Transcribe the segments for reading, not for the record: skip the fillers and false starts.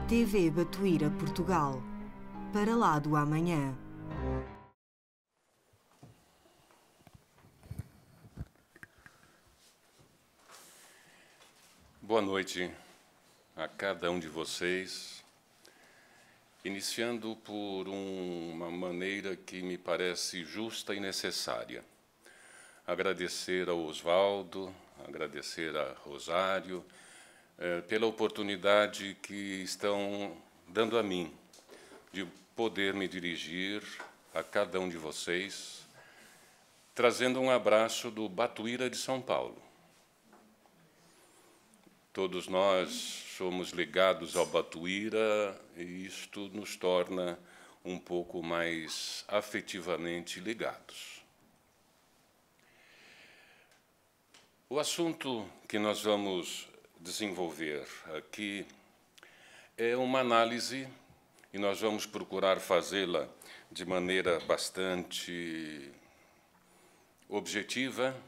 TV Batuíra Portugal. Para lá do amanhã. Boa noite a cada um de vocês, iniciando por uma maneira que me parece justa e necessária. Agradecer ao Oswaldo, agradecer a Rosário, pela oportunidade que estão dando a mim de poder me dirigir a cada um de vocês, trazendo um abraço do Batuíra de São Paulo. Todos nós somos ligados ao Batuíra e isto nos torna um pouco mais afetivamente ligados. O assunto que nós vamos desenvolver aqui é uma análise, e nós vamos procurar fazê-la de maneira bastante objetiva,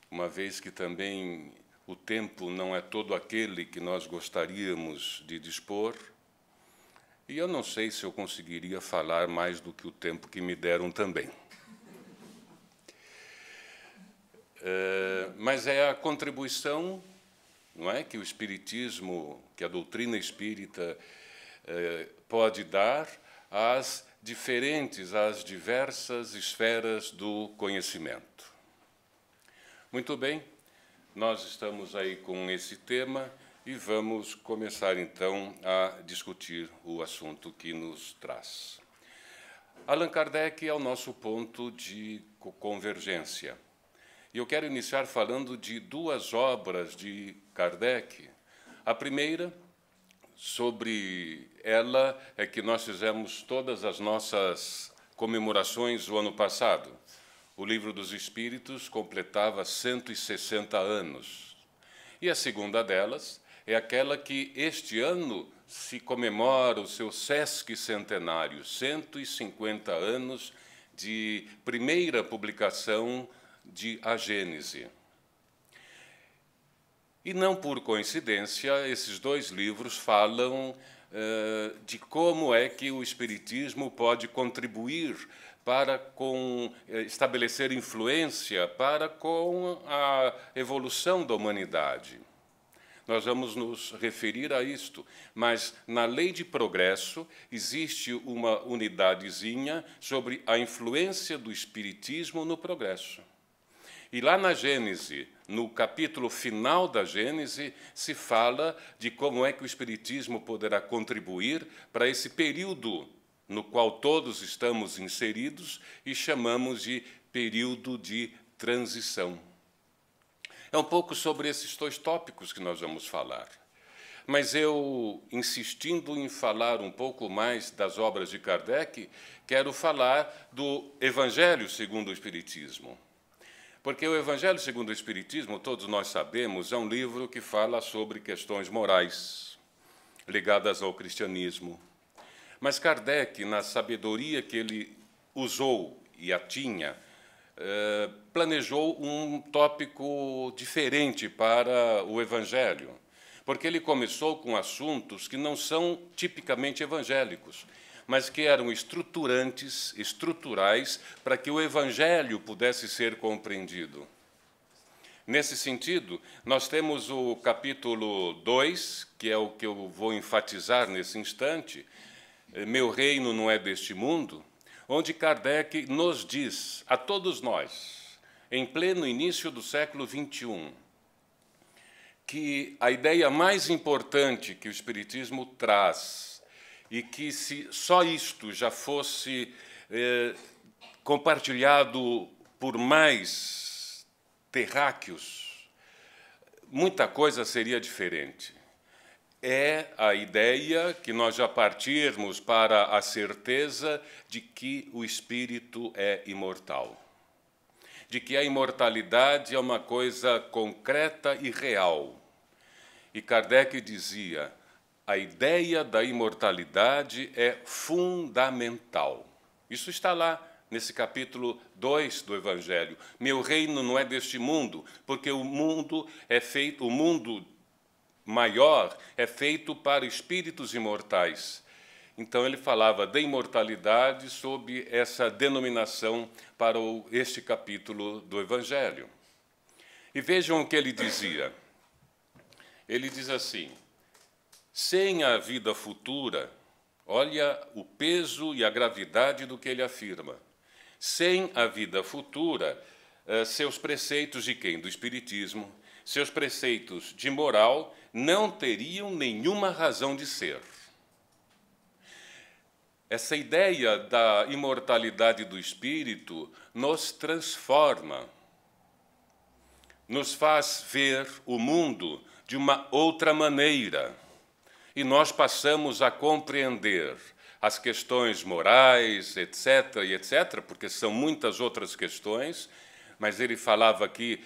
uma vez que também o tempo não é todo aquele que nós gostaríamos de dispor, e eu não sei se eu conseguiria falar mais do que o tempo que me deram também. Mas é a contribuição, não é, que o Espiritismo, que a doutrina espírita pode dar às diversas esferas do conhecimento. Muito bem. Nós estamos aí com esse tema e vamos começar, então, a discutir o assunto que nos traz. Allan Kardec é o nosso ponto de convergência. E eu quero iniciar falando de duas obras de Kardec. A primeira, sobre ela, é que nós fizemos todas as nossas comemorações o ano passado. O Livro dos Espíritos completava 160 anos. E a segunda delas é aquela que este ano se comemora o seu Sesc centenário, 150 anos de primeira publicação de A Gênese. E não por coincidência, esses dois livros falam de como é que o Espiritismo pode contribuir para estabelecer influência para com a evolução da humanidade. Nós vamos nos referir a isto, mas na lei de progresso existe uma unidadezinha sobre a influência do Espiritismo no progresso. E lá na Gênese, no capítulo final da Gênese, se fala de como é que o Espiritismo poderá contribuir para esse período no qual todos estamos inseridos e chamamos de período de transição. É um pouco sobre esses dois tópicos que nós vamos falar. Mas eu, insistindo em falar um pouco mais das obras de Kardec, quero falar do Evangelho segundo o Espiritismo. Porque o Evangelho segundo o Espiritismo, todos nós sabemos, é um livro que fala sobre questões morais ligadas ao cristianismo. Mas Kardec, na sabedoria que ele usou e a tinha, planejou um tópico diferente para o Evangelho, porque ele começou com assuntos que não são tipicamente evangélicos, mas que eram estruturais, para que o Evangelho pudesse ser compreendido. Nesse sentido, nós temos o capítulo 2, que é o que eu vou enfatizar nesse instante, Meu reino não é deste mundo, onde Kardec nos diz, a todos nós, em pleno início do século XXI, que a ideia mais importante que o Espiritismo traz, e que se só isto já fosse compartilhado por mais terráqueos, muita coisa seria diferente. É a ideia que nós já partirmos para a certeza de que o espírito é imortal, de que a imortalidade é uma coisa concreta e real. E Kardec dizia, a ideia da imortalidade é fundamental. Isso está lá nesse capítulo 2 do Evangelho. Meu reino não é deste mundo, porque o mundo é feito, o mundo maior é feito para espíritos imortais. Então, ele falava da imortalidade sob essa denominação para este capítulo do Evangelho. E vejam o que ele dizia. Ele diz assim: sem a vida futura, olha o peso e a gravidade do que ele afirma. Sem a vida futura, seus preceitos de quem? Do Espiritismo, seus preceitos de moral não teriam nenhuma razão de ser. Essa ideia da imortalidade do espírito nos transforma, nos faz ver o mundo de uma outra maneira. E nós passamos a compreender as questões morais, etc., porque são muitas outras questões, mas ele falava aqui,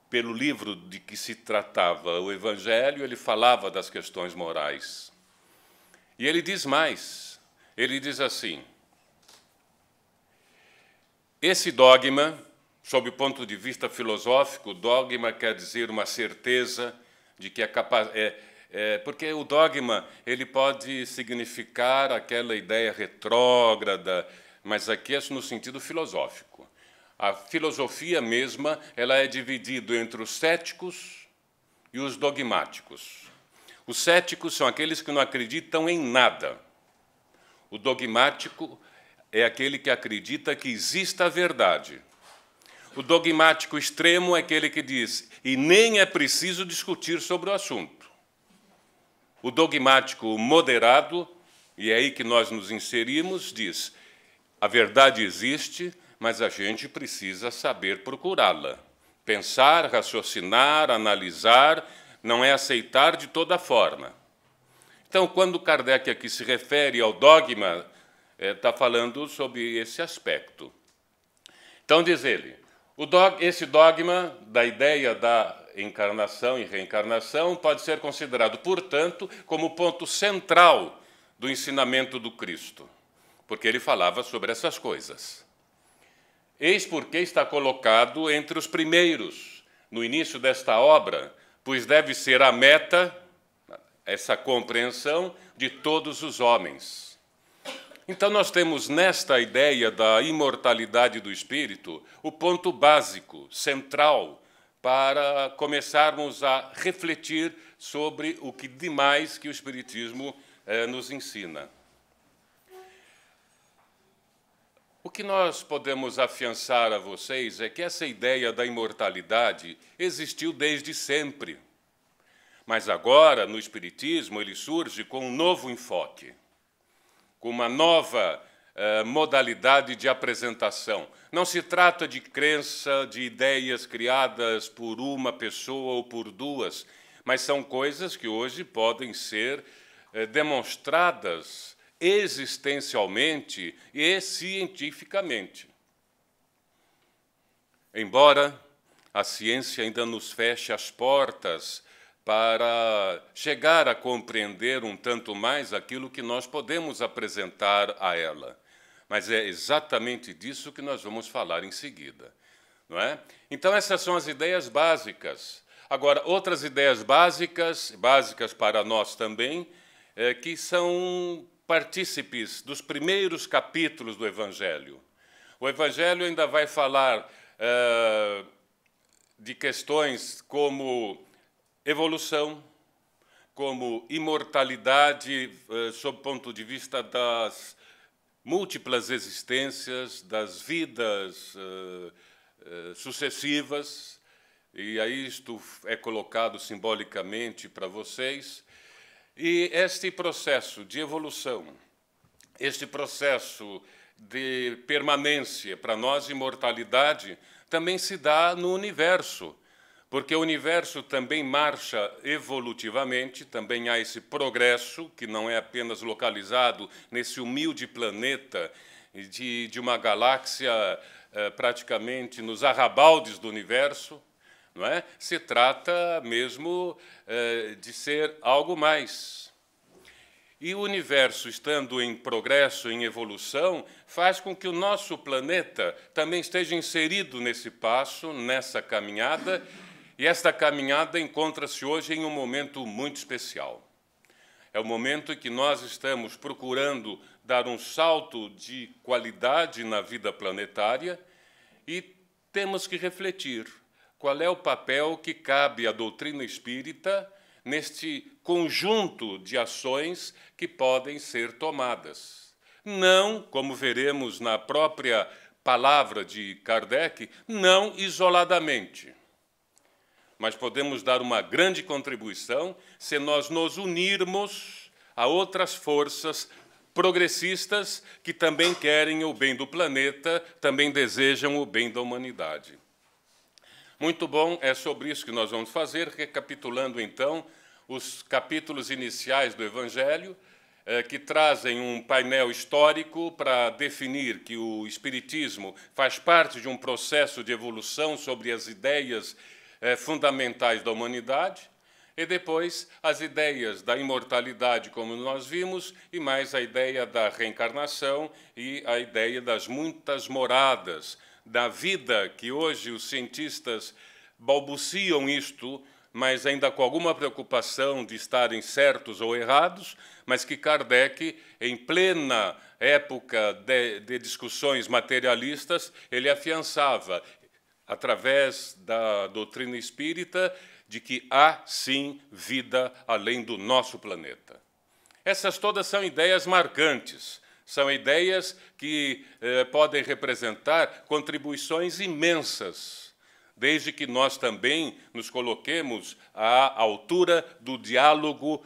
pelo livro de que se tratava o Evangelho, ele falava das questões morais. E ele diz mais, ele diz assim: esse dogma, sob o ponto de vista filosófico, dogma quer dizer uma certeza de que é capaz... porque o dogma ele pode significar aquela ideia retrógrada, mas aqui é no sentido filosófico. A filosofia mesma ela é dividida entre os céticos e os dogmáticos. Os céticos são aqueles que não acreditam em nada. O dogmático é aquele que acredita que exista a verdade. O dogmático extremo é aquele que diz, e nem é preciso discutir sobre o assunto. O dogmático moderado, e é aí que nós nos inserimos, diz, a verdade existe, mas a gente precisa saber procurá-la. Pensar, raciocinar, analisar, não é aceitar de toda forma. Então, quando Kardec aqui se refere ao dogma, está falando sobre esse aspecto. Então, diz ele, esse dogma da ideia da encarnação e reencarnação pode ser considerado, portanto, como ponto central do ensinamento do Cristo, porque ele falava sobre essas coisas. Eis porque está colocado entre os primeiros, no início desta obra, pois deve ser a meta, essa compreensão, de todos os homens. Então, nós temos nesta ideia da imortalidade do espírito o ponto básico, central, para começarmos a refletir sobre o que demais que o Espiritismo nos ensina. O que nós podemos afiançar a vocês é que essa ideia da imortalidade existiu desde sempre. Mas agora, no Espiritismo, ele surge com um novo enfoque, com uma nova modalidade de apresentação. Não se trata de crença, de ideias criadas por uma pessoa ou por duas, mas são coisas que hoje podem ser demonstradas existencialmente e cientificamente. Embora a ciência ainda nos feche as portas para chegar a compreender um tanto mais aquilo que nós podemos apresentar a ela. Mas é exatamente disso que nós vamos falar em seguida, não é? Então, essas são as ideias básicas. Agora, outras ideias básicas para nós também, que são partícipes dos primeiros capítulos do Evangelho. O Evangelho ainda vai falar de questões como evolução, como imortalidade, sob o ponto de vista das múltiplas existências, das vidas sucessivas, e aí isto é colocado simbolicamente para vocês. E este processo de evolução, este processo de permanência, para nós, imortalidade, também se dá no universo, porque o universo também marcha evolutivamente, também há esse progresso, que não é apenas localizado nesse humilde planeta de uma galáxia praticamente nos arrabaldes do universo, não é? Se trata mesmo de ser algo mais. E o universo, estando em progresso, em evolução, faz com que o nosso planeta também esteja inserido nesse passo, nessa caminhada, E esta caminhada encontra-se hoje em um momento muito especial. É o momento em que nós estamos procurando dar um salto de qualidade na vida planetária e temos que refletir qual é o papel que cabe à doutrina espírita neste conjunto de ações que podem ser tomadas. Não, como veremos na própria palavra de Kardec, não isoladamente. Mas podemos dar uma grande contribuição se nós nos unirmos a outras forças progressistas que também querem o bem do planeta, também desejam o bem da humanidade. Muito bom, é sobre isso que nós vamos fazer, recapitulando, então, os capítulos iniciais do Evangelho, que trazem um painel histórico para definir que o Espiritismo faz parte de um processo de evolução sobre as ideias fundamentais da humanidade, e depois as ideias da imortalidade, como nós vimos, e mais a ideia da reencarnação e a ideia das muitas moradas, da vida que hoje os cientistas balbuciam isto, mas ainda com alguma preocupação de estarem certos ou errados, mas que Kardec, em plena época de discussões materialistas, ele afiançava, através da doutrina espírita, de que há, sim, vida além do nosso planeta. Essas todas são ideias marcantes, são ideias que podem representar contribuições imensas, desde que nós também nos coloquemos à altura do diálogo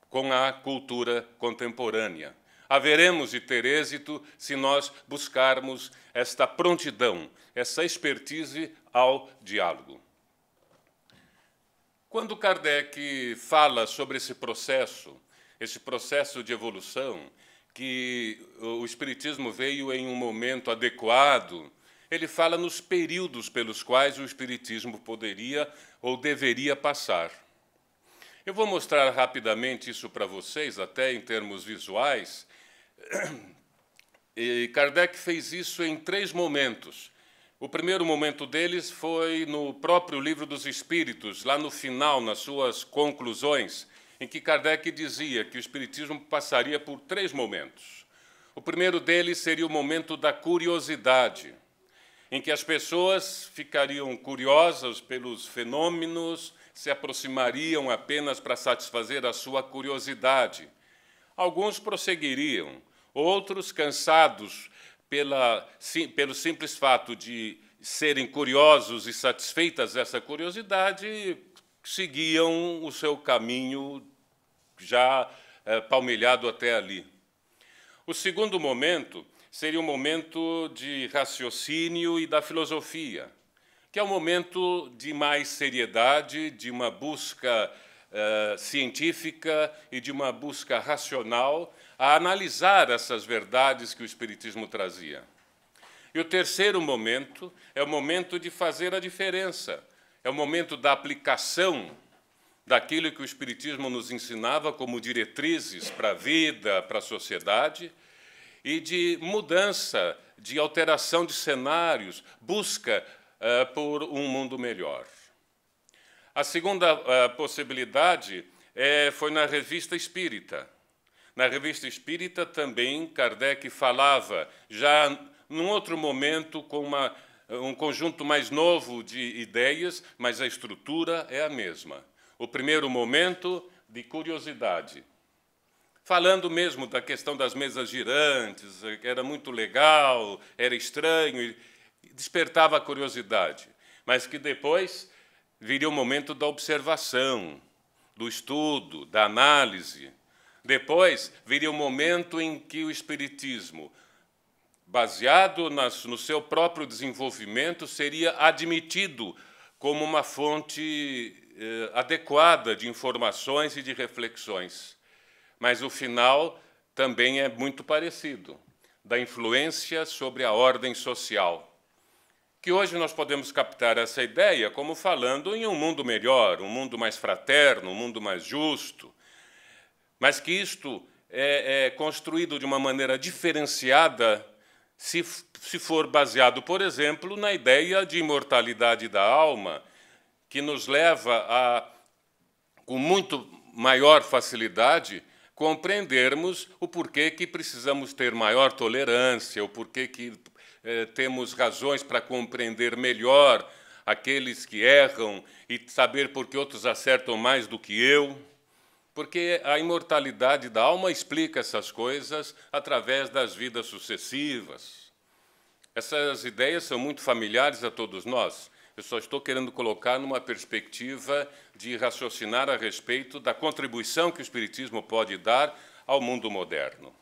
com a cultura contemporânea. Haveremos de ter êxito se nós buscarmos esta prontidão, essa expertise ao diálogo. Quando Kardec fala sobre esse processo de evolução, que o Espiritismo veio em um momento adequado, ele fala nos períodos pelos quais o Espiritismo poderia ou deveria passar. Eu vou mostrar rapidamente isso para vocês, até em termos visuais. E Kardec fez isso em 3 momentos. O primeiro momento deles foi no próprio Livro dos Espíritos, lá no final, nas suas conclusões, em que Kardec dizia que o Espiritismo passaria por 3 momentos. O primeiro deles seria o momento da curiosidade, em que as pessoas ficariam curiosas pelos fenômenos, se aproximariam apenas para satisfazer a sua curiosidade. Alguns prosseguiriam, outros, cansados pelo simples fato de serem curiosos e satisfeitas dessa curiosidade, seguiam o seu caminho já palmilhado até ali. O segundo momento seria um momento de raciocínio e da filosofia, que é um momento de mais seriedade, de uma busca científica e de uma busca racional a analisar essas verdades que o Espiritismo trazia. E o terceiro momento é o momento de fazer a diferença, é o momento da aplicação daquilo que o Espiritismo nos ensinava como diretrizes para a vida, para a sociedade, e de mudança, de alteração de cenários, busca por um mundo melhor. A segunda possibilidade foi na Revista Espírita. Na Revista Espírita também Kardec falava, já num outro momento, com um conjunto mais novo de ideias, mas a estrutura é a mesma. O primeiro momento de curiosidade, falando mesmo da questão das mesas girantes, que era muito legal, era estranho, e despertava a curiosidade, mas que depois viria o momento da observação, do estudo, da análise. Depois viria o momento em que o Espiritismo, baseado no seu próprio desenvolvimento, seria admitido como uma fonte adequada de informações e de reflexões. Mas o final também é muito parecido, da influência sobre a ordem social. Que hoje nós podemos captar essa ideia como falando em um mundo melhor, um mundo mais fraterno, um mundo mais justo, mas que isto é construído de uma maneira diferenciada se for baseado, por exemplo, na ideia de imortalidade da alma, que nos leva a, com muito maior facilidade, compreendermos o porquê que precisamos ter maior tolerância, o porquê que temos razões para compreender melhor aqueles que erram e saber por que outros acertam mais do que eu, porque a imortalidade da alma explica essas coisas através das vidas sucessivas. Essas ideias são muito familiares a todos nós. Eu só estou querendo colocar numa perspectiva de raciocinar a respeito da contribuição que o Espiritismo pode dar ao mundo moderno.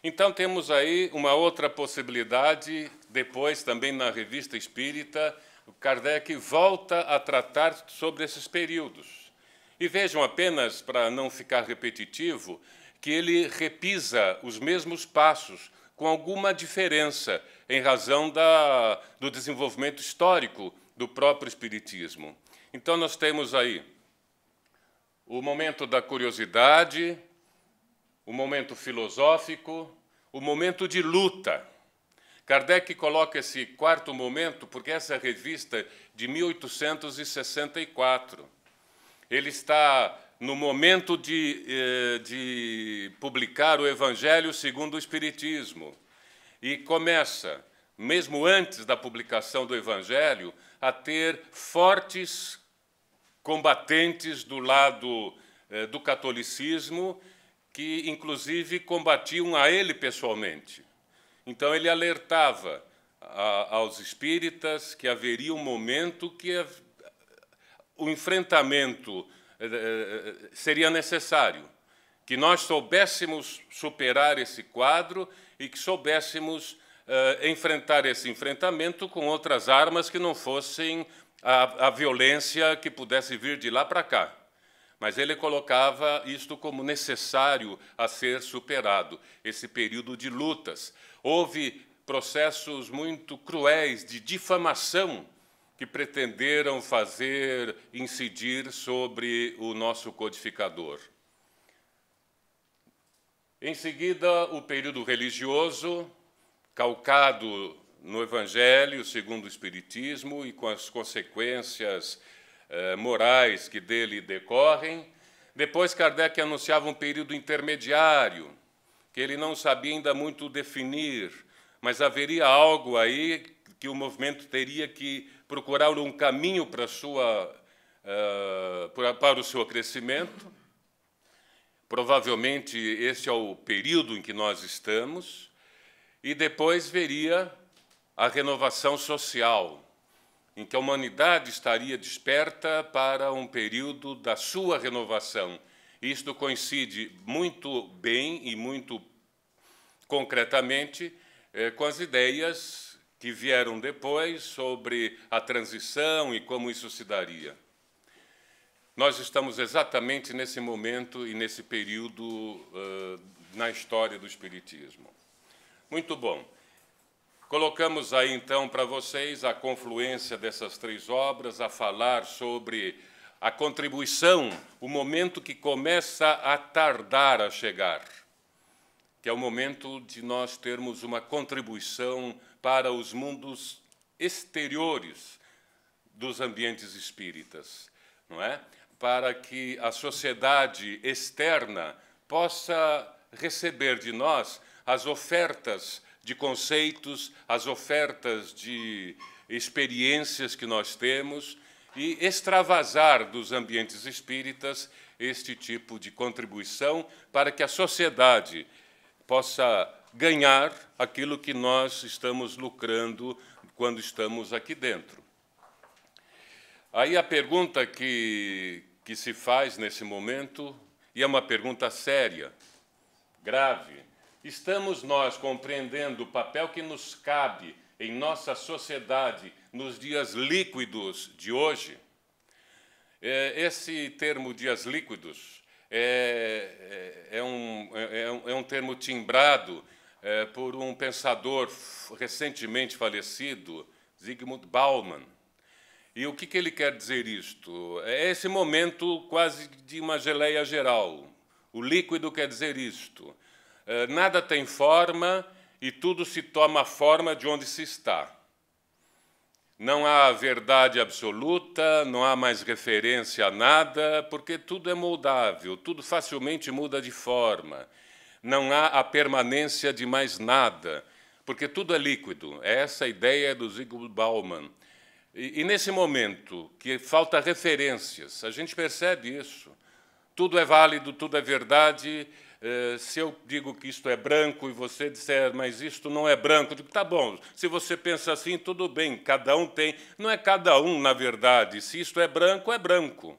Então, temos aí uma outra possibilidade, depois também na Revista Espírita, o Kardec volta a tratar sobre esses períodos. E vejam apenas, para não ficar repetitivo, que ele repisa os mesmos passos, com alguma diferença, em razão do desenvolvimento histórico do próprio Espiritismo. Então, nós temos aí o momento da curiosidade, o momento filosófico, o momento de luta. Kardec coloca esse quarto momento porque essa é a revista de 1864. Ele está no momento de publicar o Evangelho segundo o Espiritismo e começa, mesmo antes da publicação do Evangelho, a ter fortes combatentes do lado do catolicismo, que, inclusive, combatiam a ele pessoalmente. Então, ele alertava aos espíritas que haveria um momento que o enfrentamento seria necessário, que nós soubéssemos superar esse quadro e que soubéssemos enfrentar esse enfrentamento com outras armas que não fossem a violência que pudesse vir de lá para cá. Mas ele colocava isto como necessário a ser superado, esse período de lutas. Houve processos muito cruéis de difamação que pretenderam fazer incidir sobre o nosso codificador. Em seguida, o período religioso, calcado no Evangelho segundo o Espiritismo e com as consequências morais que dele decorrem. Depois, Kardec anunciava um período intermediário, que ele não sabia ainda muito definir, mas haveria algo aí que o movimento teria que procurar um caminho para o seu crescimento. Provavelmente, esse é o período em que nós estamos. E depois veria a renovação social, em que a humanidade estaria desperta para um período da sua renovação. Isto coincide muito bem e muito concretamente com as ideias que vieram depois sobre a transição e como isso se daria. Nós estamos exatamente nesse momento e nesse período na história do Espiritismo. Muito bom. Colocamos aí, então, para vocês a confluência dessas três obras, a falar sobre a contribuição, o momento que começa a tardar a chegar, que é o momento de nós termos uma contribuição para os mundos exteriores dos ambientes espíritas, não é? Para que a sociedade externa possa receber de nós as ofertas de conceitos, as ofertas de experiências que nós temos e extravasar dos ambientes espíritas este tipo de contribuição para que a sociedade possa ganhar aquilo que nós estamos lucrando quando estamos aqui dentro. Aí a pergunta que se faz nesse momento, e é uma pergunta séria, grave: estamos nós compreendendo o papel que nos cabe em nossa sociedade nos dias líquidos de hoje? Esse termo dias líquidos é um termo timbrado por um pensador recentemente falecido, Zygmunt Bauman. E o que ele quer dizer isto? É esse momento quase de uma geleia geral. O líquido quer dizer isto. Nada tem forma e tudo se toma a forma de onde se está. Não há verdade absoluta, não há mais referência a nada, porque tudo é moldável, tudo facilmente muda de forma. Não há a permanência de mais nada, porque tudo é líquido. É essa a ideia do Zygmunt Bauman. E nesse momento que falta referências, a gente percebe isso. Tudo é válido, tudo é verdade. Se eu digo que isto é branco e você disser, mas isto não é branco, eu digo, tá bom, se você pensa assim, tudo bem, cada um tem. Não é cada um, na verdade. Se isto é branco, é branco.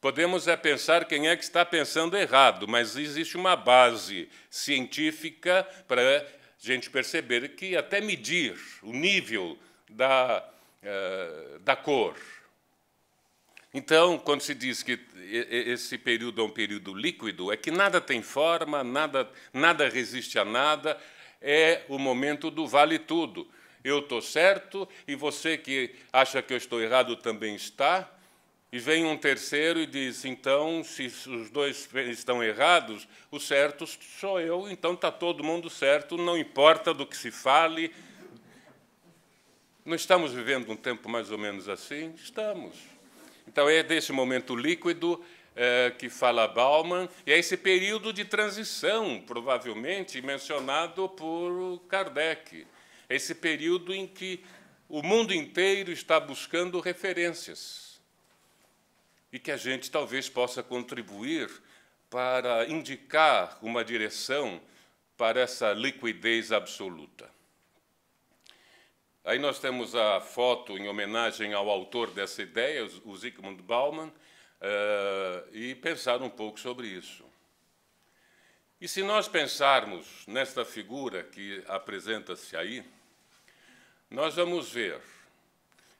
Podemos pensar quem é que está pensando errado, mas existe uma base científica para a gente perceber que até medir o nível da cor. Então, quando se diz que esse período é um período líquido, é que nada tem forma, nada resiste a nada, é o momento do vale tudo. Eu estou certo e você que acha que eu estou errado também está. E vem um terceiro e diz, então, se os dois estão errados, o certo sou eu, então está todo mundo certo, não importa do que se fale. Não estamos vivendo um tempo mais ou menos assim? Estamos. Então, é desse momento líquido que fala Bauman, e é esse período de transição, provavelmente, mencionado por Kardec. É esse período em que o mundo inteiro está buscando referências e que a gente talvez possa contribuir para indicar uma direção para essa liquidez absoluta. Aí nós temos a foto em homenagem ao autor dessa ideia, o Zygmunt Bauman, e pensar um pouco sobre isso. E se nós pensarmos nesta figura que apresenta-se aí, nós vamos ver,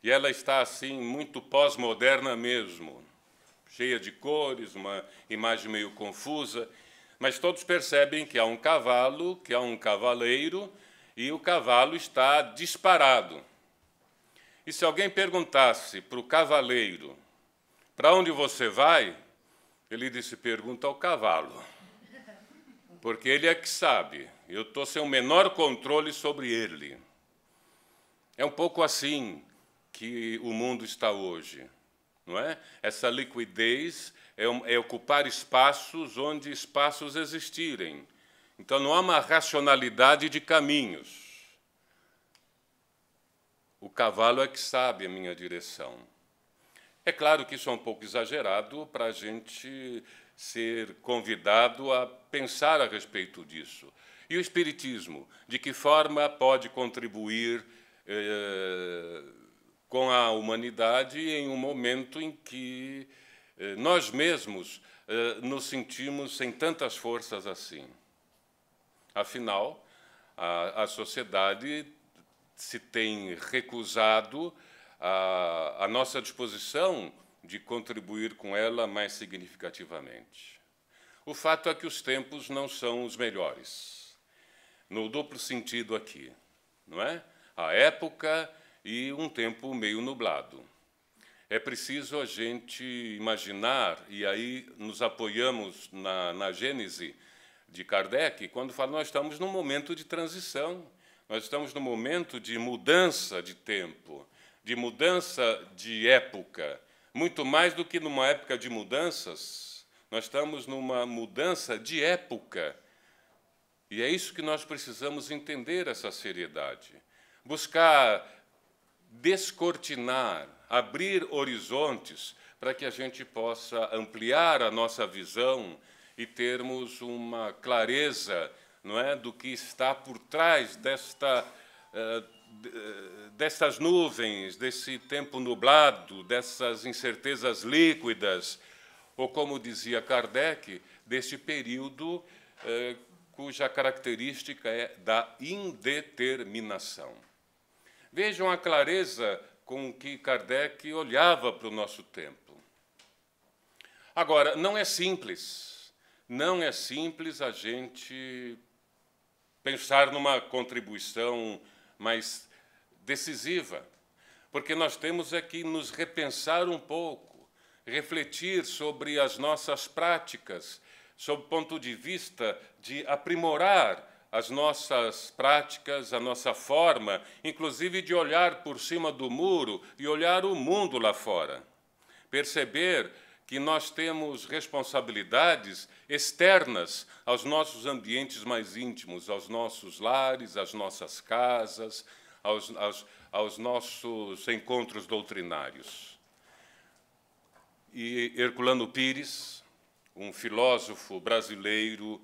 e ela está assim muito pós-moderna mesmo, cheia de cores, uma imagem meio confusa, mas todos percebem que há um cavalo, que há um cavaleiro, e o cavalo está disparado. E se alguém perguntasse para o cavaleiro, para onde você vai? Ele disse, pergunta ao cavalo, porque ele é que sabe, eu estou sem o menor controle sobre ele. É um pouco assim que o mundo está hoje, não é? Essa liquidez é ocupar espaços onde espaços existirem. Então, não há uma racionalidade de caminhos. O cavalo é que sabe a minha direção. É claro que isso é um pouco exagerado para a gente ser convidado a pensar a respeito disso. E o Espiritismo, de que forma pode contribuir com a humanidade em um momento em que nós mesmos nos sentimos sem tantas forças assim? Afinal, a sociedade se tem recusado a nossa disposição de contribuir com ela mais significativamente. O fato é que os tempos não são os melhores, no duplo sentido aqui, não é? A época e um tempo meio nublado. É preciso a gente imaginar, e aí nos apoiamos na Gênese de Kardec, quando fala nós estamos num momento de transição, nós estamos num momento de mudança de tempo, de mudança de época, muito mais do que numa época de mudanças, nós estamos numa mudança de época. E é isso que nós precisamos entender, essa seriedade. Buscar descortinar, abrir horizontes para que a gente possa ampliar a nossa visão e termos uma clareza, não é, do que está por trás dessas nuvens, desse tempo nublado, dessas incertezas líquidas, ou, como dizia Kardec, deste período cuja característica é da indeterminação. Vejam a clareza com que Kardec olhava para o nosso tempo. Agora, não é simples a gente pensar numa contribuição mais decisiva, porque nós temos que nos repensar um pouco, refletir sobre as nossas práticas, sob o ponto de vista de aprimorar as nossas práticas, a nossa forma, inclusive de olhar por cima do muro e olhar o mundo lá fora. Perceber que nós temos responsabilidades externas aos nossos ambientes mais íntimos, aos nossos lares, às nossas casas, aos nossos encontros doutrinários. E Herculano Pires, um filósofo brasileiro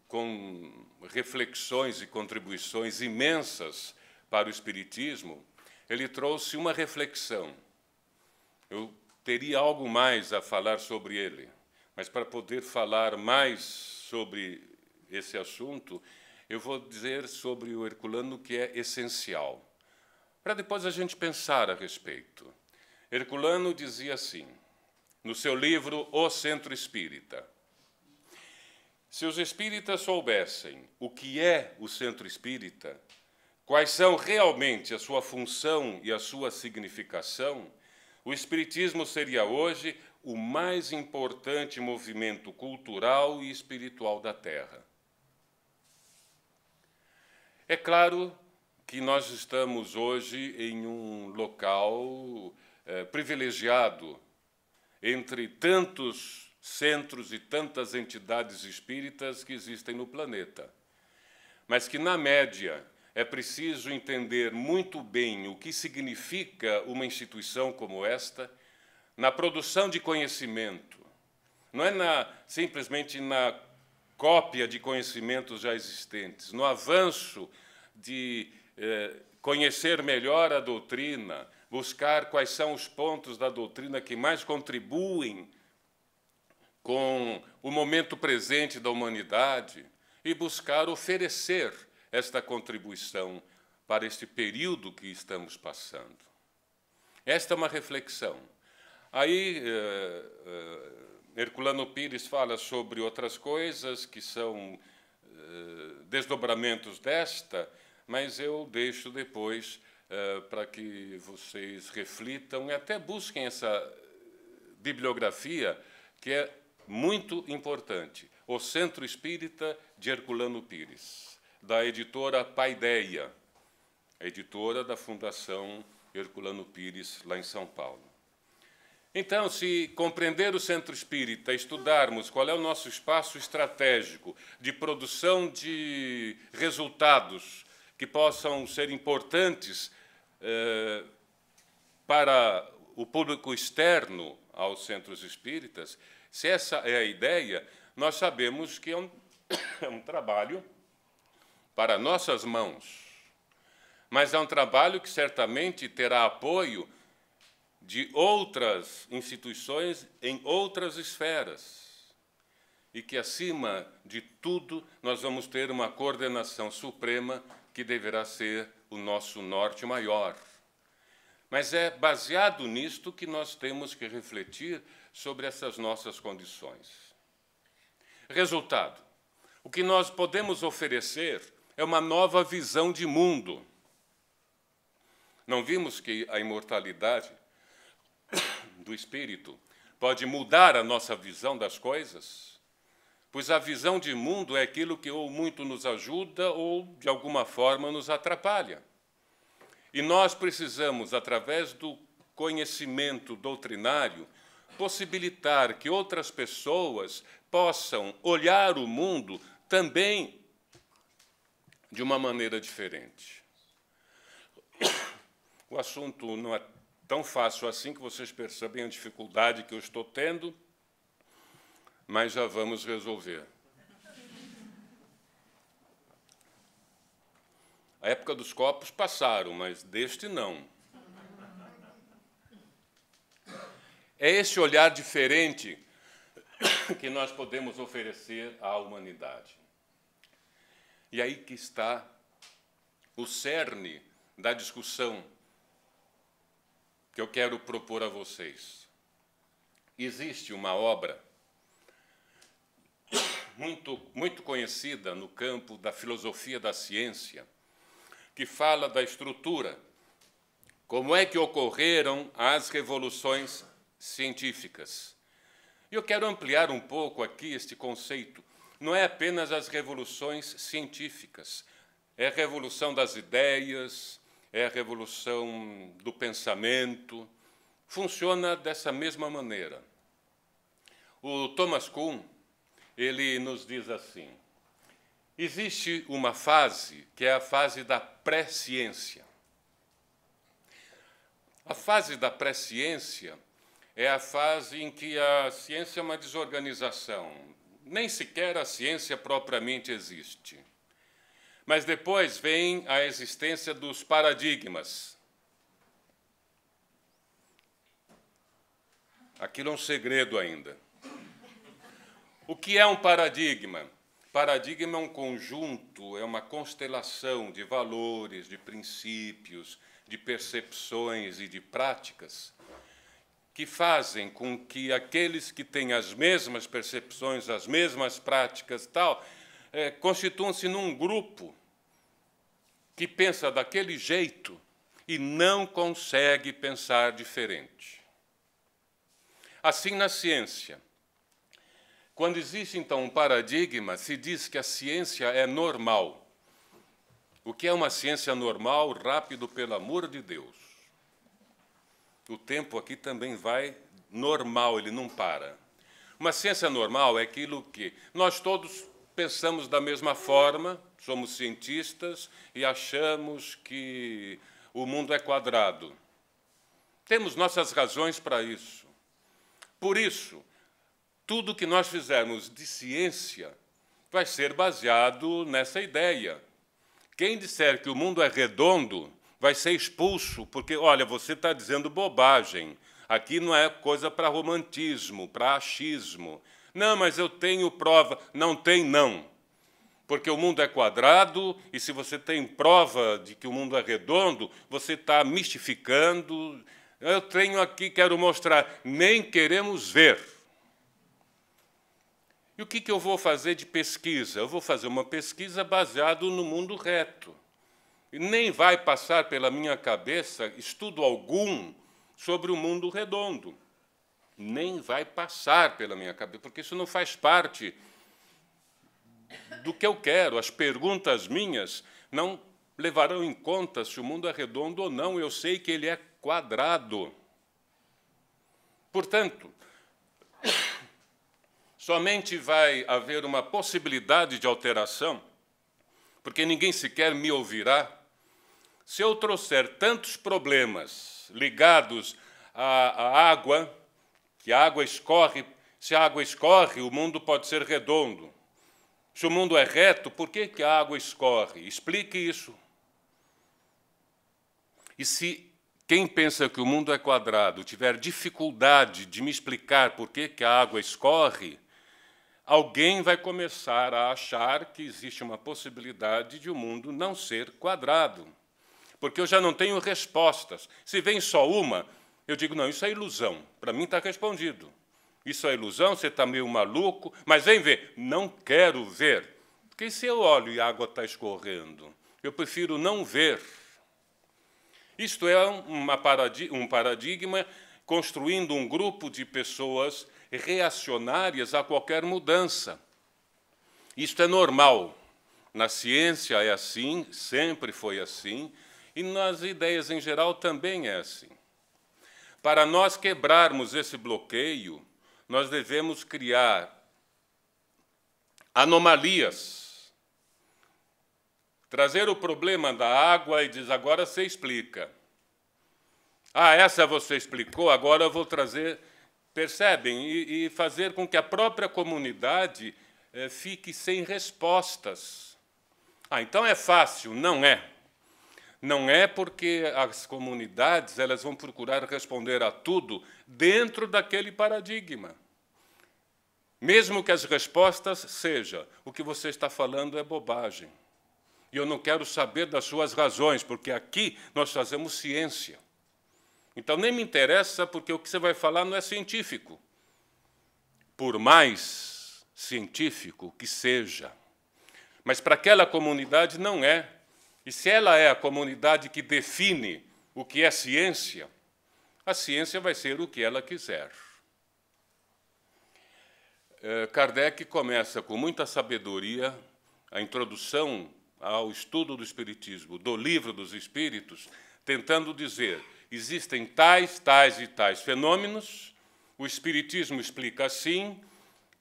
com reflexões e contribuições imensas para o espiritismo, ele trouxe uma reflexão. Eu teria algo mais a falar sobre ele, mas para poder falar mais sobre esse assunto, eu vou dizer sobre o Herculano que é essencial, para depois a gente pensar a respeito. Herculano dizia assim, no seu livro O Centro Espírita: se os espíritas soubessem o que é o centro espírita, quais são realmente a sua função e a sua significação, o espiritismo seria hoje o mais importante movimento cultural e espiritual da Terra. É claro que nós estamos hoje em um local privilegiado entre tantos centros e tantas entidades espíritas que existem no planeta, mas que, na média, é preciso entender muito bem o que significa uma instituição como esta na produção de conhecimento. Não é simplesmente na cópia de conhecimentos já existentes, no avanço de conhecer melhor a doutrina, buscar quais são os pontos da doutrina que mais contribuem com o momento presente da humanidade e buscar oferecer esta contribuição para este período que estamos passando. Esta é uma reflexão. Aí, Herculano Pires fala sobre outras coisas que são desdobramentos desta, mas eu deixo depois para que vocês reflitam e até busquem essa bibliografia, que é muito importante. O Centro Espírita de Herculano Pires, da editora Paideia, a editora da Fundação Herculano Pires, lá em São Paulo. Então, se compreender o Centro Espírita, estudarmos qual é o nosso espaço estratégico de produção de resultados que possam ser importantes para o público externo aos centros espíritas, se essa é a ideia, nós sabemos que é um trabalho para nossas mãos, mas é um trabalho que certamente terá apoio de outras instituições em outras esferas, e que, acima de tudo, nós vamos ter uma coordenação suprema que deverá ser o nosso norte maior. Mas é baseado nisto que nós temos que refletir sobre essas nossas condições. Resultado: o que nós podemos oferecer é uma nova visão de mundo. Não vimos que a imortalidade do espírito pode mudar a nossa visão das coisas? Pois a visão de mundo é aquilo que ou muito nos ajuda ou, de alguma forma, nos atrapalha. E nós precisamos, através do conhecimento doutrinário, possibilitar que outras pessoas possam olhar o mundo também de uma maneira diferente. O assunto não é tão fácil assim, que vocês percebem a dificuldade que eu estou tendo, mas já vamos resolver. A época dos copos passaram, mas deste não. É esse olhar diferente que nós podemos oferecer à humanidade. E aí que está o cerne da discussão que eu quero propor a vocês. Existe uma obra muito conhecida no campo da filosofia da ciência, que fala da estrutura, como é que ocorreram as revoluções científicas. E eu quero ampliar um pouco aqui este conceito, não é apenas as revoluções científicas, é a revolução das ideias, é a revolução do pensamento. Funciona dessa mesma maneira. O Thomas Kuhn, ele nos diz assim: existe uma fase que é a fase da pré-ciência. A fase da pré-ciência é a fase em que a ciência é uma desorganização. Nem sequer a ciência propriamente existe. Mas depois vem a existência dos paradigmas. Aquilo é um segredo ainda. O que é um paradigma? Paradigma é um conjunto, é uma constelação de valores, de princípios, de percepções e de práticas que fazem com que aqueles que têm as mesmas percepções, as mesmas práticas, tal, constituam-se num grupo que pensa daquele jeito e não consegue pensar diferente. Assim, na ciência, quando existe, então, um paradigma, se diz que a ciência é normal. O que é uma ciência normal? Rápido, pelo amor de Deus. O tempo aqui também vai normal, ele não para. Uma ciência normal é aquilo que nós todos pensamos da mesma forma, somos cientistas e achamos que o mundo é quadrado. Temos nossas razões para isso. Por isso, tudo que nós fizermos de ciência vai ser baseado nessa ideia. Quem disser que o mundo é redondo vai ser expulso, porque, olha, você está dizendo bobagem. Aqui não é coisa para romantismo, para achismo. Não, mas eu tenho prova. Não tem, não. Porque o mundo é quadrado, e se você tem prova de que o mundo é redondo, você está mistificando. Eu tenho aqui, quero mostrar, nem queremos ver. E o que eu vou fazer de pesquisa? Eu vou fazer uma pesquisa baseada no mundo reto. E nem vai passar pela minha cabeça estudo algum sobre o mundo redondo. Nem vai passar pela minha cabeça, porque isso não faz parte do que eu quero. As perguntas minhas não levarão em conta se o mundo é redondo ou não. Eu sei que ele é quadrado. Portanto, somente vai haver uma possibilidade de alteração, porque ninguém sequer me ouvirá, se eu trouxer tantos problemas ligados à água, que a água escorre, se a água escorre, o mundo pode ser redondo. Se o mundo é reto, por que a água escorre? Explique isso. E se quem pensa que o mundo é quadrado tiver dificuldade de me explicar por que a água escorre, alguém vai começar a achar que existe uma possibilidade de o mundo não ser quadrado. Porque eu já não tenho respostas. Se vem só uma, eu digo, não, isso é ilusão. Para mim está respondido. Isso é ilusão, você está meio maluco, mas vem ver. Não quero ver. Porque se eu olho e a água está escorrendo, eu prefiro não ver. Isto é um paradigma construindo um grupo de pessoas reacionárias a qualquer mudança. Isto é normal. Na ciência é assim, sempre foi assim, e nas ideias em geral também é assim. Para nós quebrarmos esse bloqueio, nós devemos criar anomalias. Trazer o problema da água e dizer, agora você explica. Ah, essa você explicou, agora eu vou trazer... Percebem? E fazer com que a própria comunidade fique sem respostas. Ah, então é fácil? Não é. Não é porque as comunidades elas vão procurar responder a tudo dentro daquele paradigma. Mesmo que as respostas sejam, o que você está falando é bobagem. E eu não quero saber das suas razões, porque aqui nós fazemos ciência. Então, nem me interessa, porque o que você vai falar não é científico. Por mais científico que seja. Mas para aquela comunidade não é. E se ela é a comunidade que define o que é ciência, a ciência vai ser o que ela quiser. Kardec começa com muita sabedoria a introdução ao estudo do Espiritismo, do Livro dos Espíritos, tentando dizer: existem tais, tais e tais fenômenos, o Espiritismo explica assim,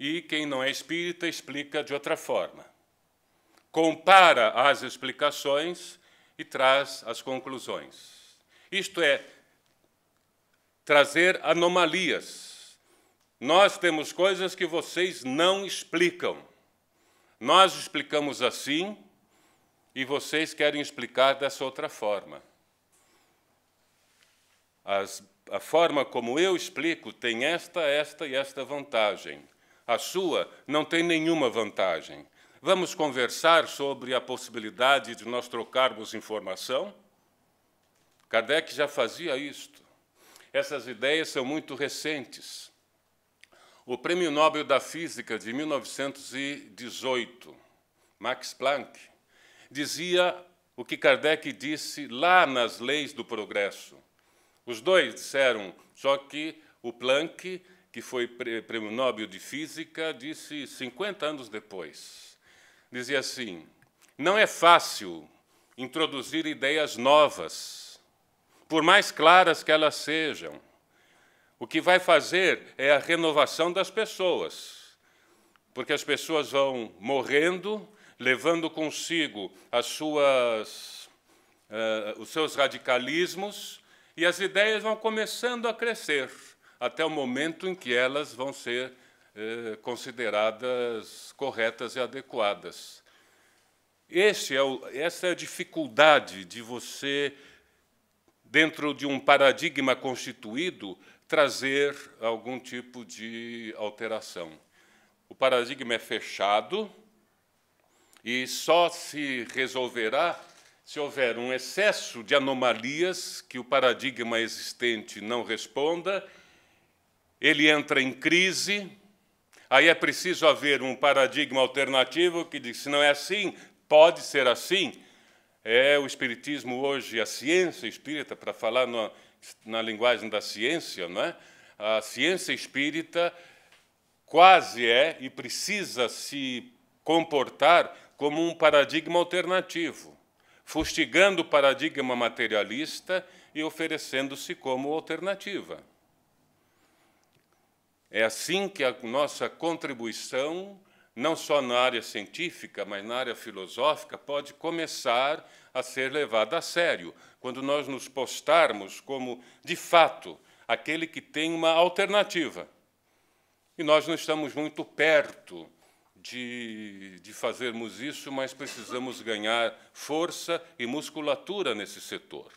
e quem não é espírita explica de outra forma. Compara as explicações e traz as conclusões. Isto é, trazer anomalias. Nós temos coisas que vocês não explicam. Nós explicamos assim e vocês querem explicar dessa outra forma. A forma como eu explico tem esta e esta vantagem. A sua não tem nenhuma vantagem. Vamos conversar sobre a possibilidade de nós trocarmos informação? Kardec já fazia isto. Essas ideias são muito recentes. O Prêmio Nobel da Física de 1918, Max Planck, dizia o que Kardec disse lá nas Leis do Progresso. Os dois disseram, só que o Planck, que foi Prêmio Nobel de Física, disse 50 anos depois. Dizia assim: não é fácil introduzir ideias novas, por mais claras que elas sejam. O que vai fazer é a renovação das pessoas, porque as pessoas vão morrendo, levando consigo os seus radicalismos, e as ideias vão começando a crescer, até o momento em que elas vão ser consideradas corretas e adequadas. Essa é a dificuldade de você, dentro de um paradigma constituído, trazer algum tipo de alteração. O paradigma é fechado e só se resolverá se houver um excesso de anomalias que o paradigma existente não responda, ele entra em crise, aí é preciso haver um paradigma alternativo que diz: se não é assim, pode ser assim. É o Espiritismo hoje, a ciência espírita, para falar na linguagem da ciência, não é? A ciência espírita quase é e precisa se comportar como um paradigma alternativo, fustigando o paradigma materialista e oferecendo-se como alternativa. É assim que a nossa contribuição, não só na área científica, mas na área filosófica, pode começar a ser levada a sério, quando nós nos postarmos como, de fato, aquele que tem uma alternativa. E nós não estamos muito perto de fazermos isso, mas precisamos ganhar força e musculatura nesse setor.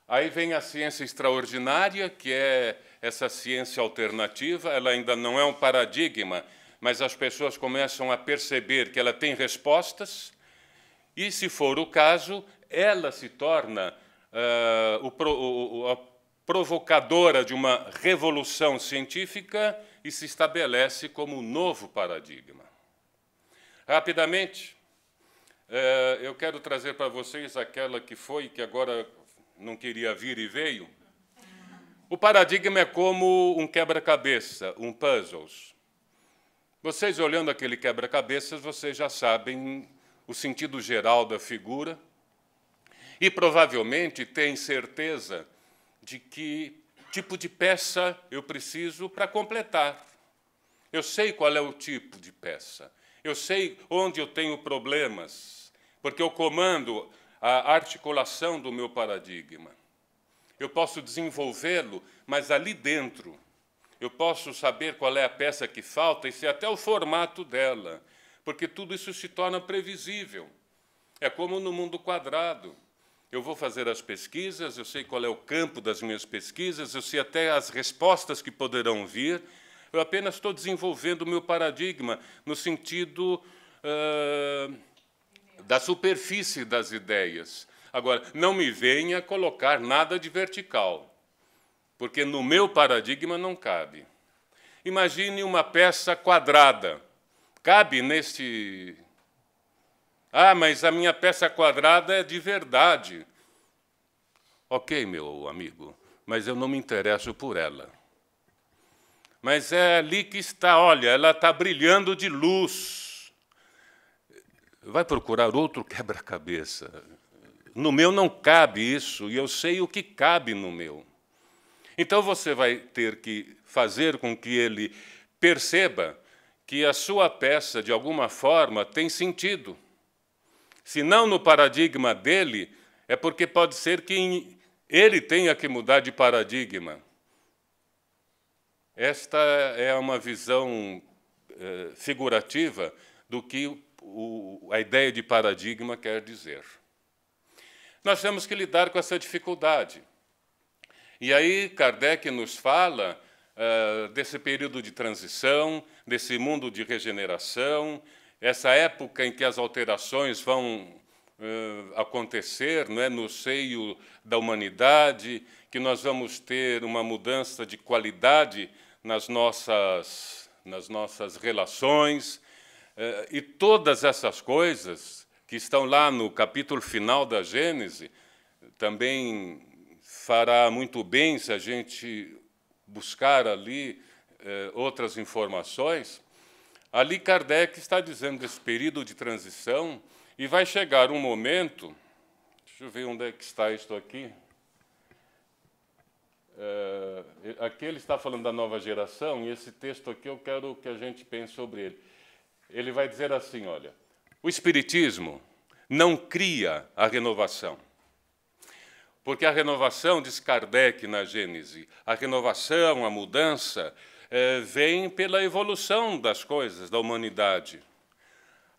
Aí vem a ciência extraordinária, que é essa ciência alternativa. Ela ainda não é um paradigma, mas as pessoas começam a perceber que ela tem respostas, e, se for o caso, ela se torna a provocadora de uma revolução científica e se estabelece como um novo paradigma. Rapidamente, eu quero trazer para vocês aquela que agora não queria vir e veio. O paradigma é como um quebra-cabeça, um puzzle. Vocês, olhando aquele quebra-cabeças, vocês já sabem o sentido geral da figura e, provavelmente, têm certeza de que tipo de peça eu preciso para completar. Eu sei qual é o tipo de peça. Eu sei onde eu tenho problemas, porque eu comando a articulação do meu paradigma. Eu posso desenvolvê-lo, mas ali dentro eu posso saber qual é a peça que falta e ser até o formato dela, porque tudo isso se torna previsível. É como no mundo quadrado. Eu vou fazer as pesquisas, eu sei qual é o campo das minhas pesquisas, eu sei até as respostas que poderão vir. Eu apenas estou desenvolvendo o meu paradigma no sentido da superfície das ideias. Agora, não me venha colocar nada de vertical, porque no meu paradigma não cabe. Imagine uma peça quadrada. Cabe neste... Ah, mas a minha peça quadrada é de verdade. Ok, meu amigo, mas eu não me interesso por ela. mas é ali que está, olha, ela está brilhando de luz. Vai procurar outro quebra-cabeça. No meu não cabe isso, e eu sei o que cabe no meu. Então você vai ter que fazer com que ele perceba que a sua peça, de alguma forma, tem sentido. Se não no paradigma dele, é porque pode ser que ele tenha que mudar de paradigma. Esta é uma visão figurativa do que a ideia de paradigma quer dizer. Nós temos que lidar com essa dificuldade. E aí Kardec nos fala desse período de transição, desse mundo de regeneração, essa época em que as alterações vão acontecer, não é, no seio da humanidade, que nós vamos ter uma mudança de qualidade nas nossas relações, e todas essas coisas que estão lá no capítulo final da Gênese, também fará muito bem se a gente buscar ali outras informações. Ali Kardec está dizendo desse período de transição, e vai chegar um momento, deixa eu ver onde é que está isto aqui. Aqui ele está falando da nova geração, e esse texto aqui eu quero que a gente pense sobre ele. Ele vai dizer assim, olha, o Espiritismo não cria a renovação. Porque a renovação, diz Kardec na Gênese, a renovação, a mudança, vem pela evolução das coisas, da humanidade.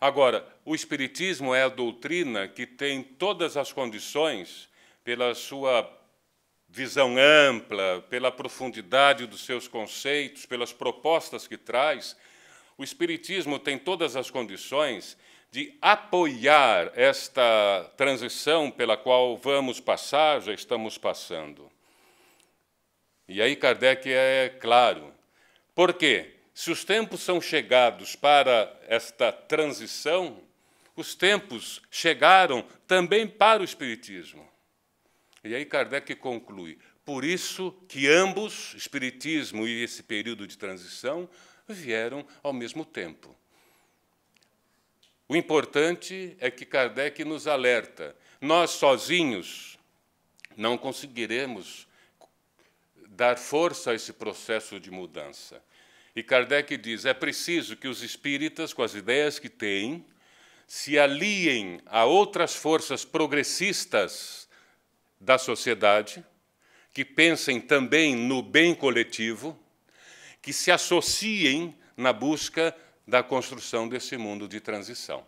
Agora, o Espiritismo é a doutrina que tem todas as condições, pela sua visão ampla, pela profundidade dos seus conceitos, pelas propostas que traz, o Espiritismo tem todas as condições de apoiar esta transição pela qual vamos passar, já estamos passando. E aí Kardec é claro. Por quê? Se os tempos são chegados para esta transição, os tempos chegaram também para o Espiritismo. E aí Kardec conclui, por isso que ambos, Espiritismo e esse período de transição, vieram ao mesmo tempo. O importante é que Kardec nos alerta. Nós, sozinhos, não conseguiremos dar força a esse processo de mudança. E Kardec diz, é preciso que os espíritas, com as ideias que têm, se aliem a outras forças progressistas da sociedade, que pensem também no bem coletivo, que se associem na busca da construção desse mundo de transição.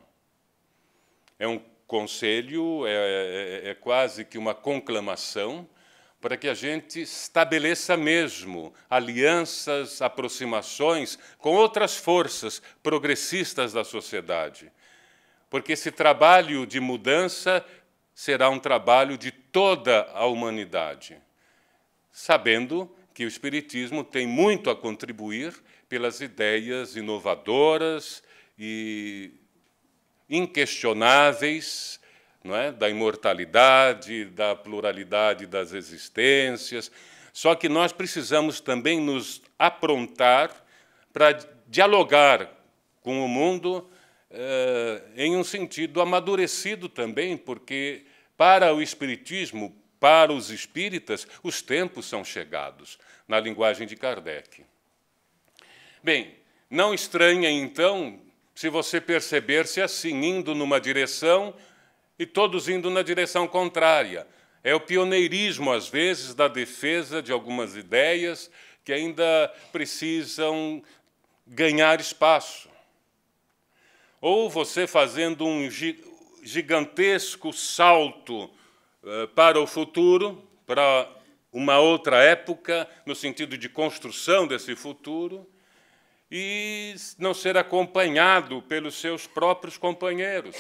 É um conselho, é quase que uma conclamação para que a gente estabeleça mesmo alianças, aproximações com outras forças progressistas da sociedade. Porque esse trabalho de mudança será um trabalho de toda a humanidade, sabendo que o Espiritismo tem muito a contribuir pelas ideias inovadoras e inquestionáveis, não é? Da imortalidade, da pluralidade das existências. Só que nós precisamos também nos aprontar para dialogar com o mundo em um sentido amadurecido também, porque para o Espiritismo, para os espíritas, os tempos são chegados, na linguagem de Kardec. Bem, não estranha, então, se você perceber-se assim, indo numa direção e todos indo na direção contrária. É o pioneirismo, às vezes, da defesa de algumas ideias que ainda precisam ganhar espaço. Ou você fazendo um gigantesco salto para o futuro, para uma outra época, no sentido de construção desse futuro, e não ser acompanhado pelos seus próprios companheiros.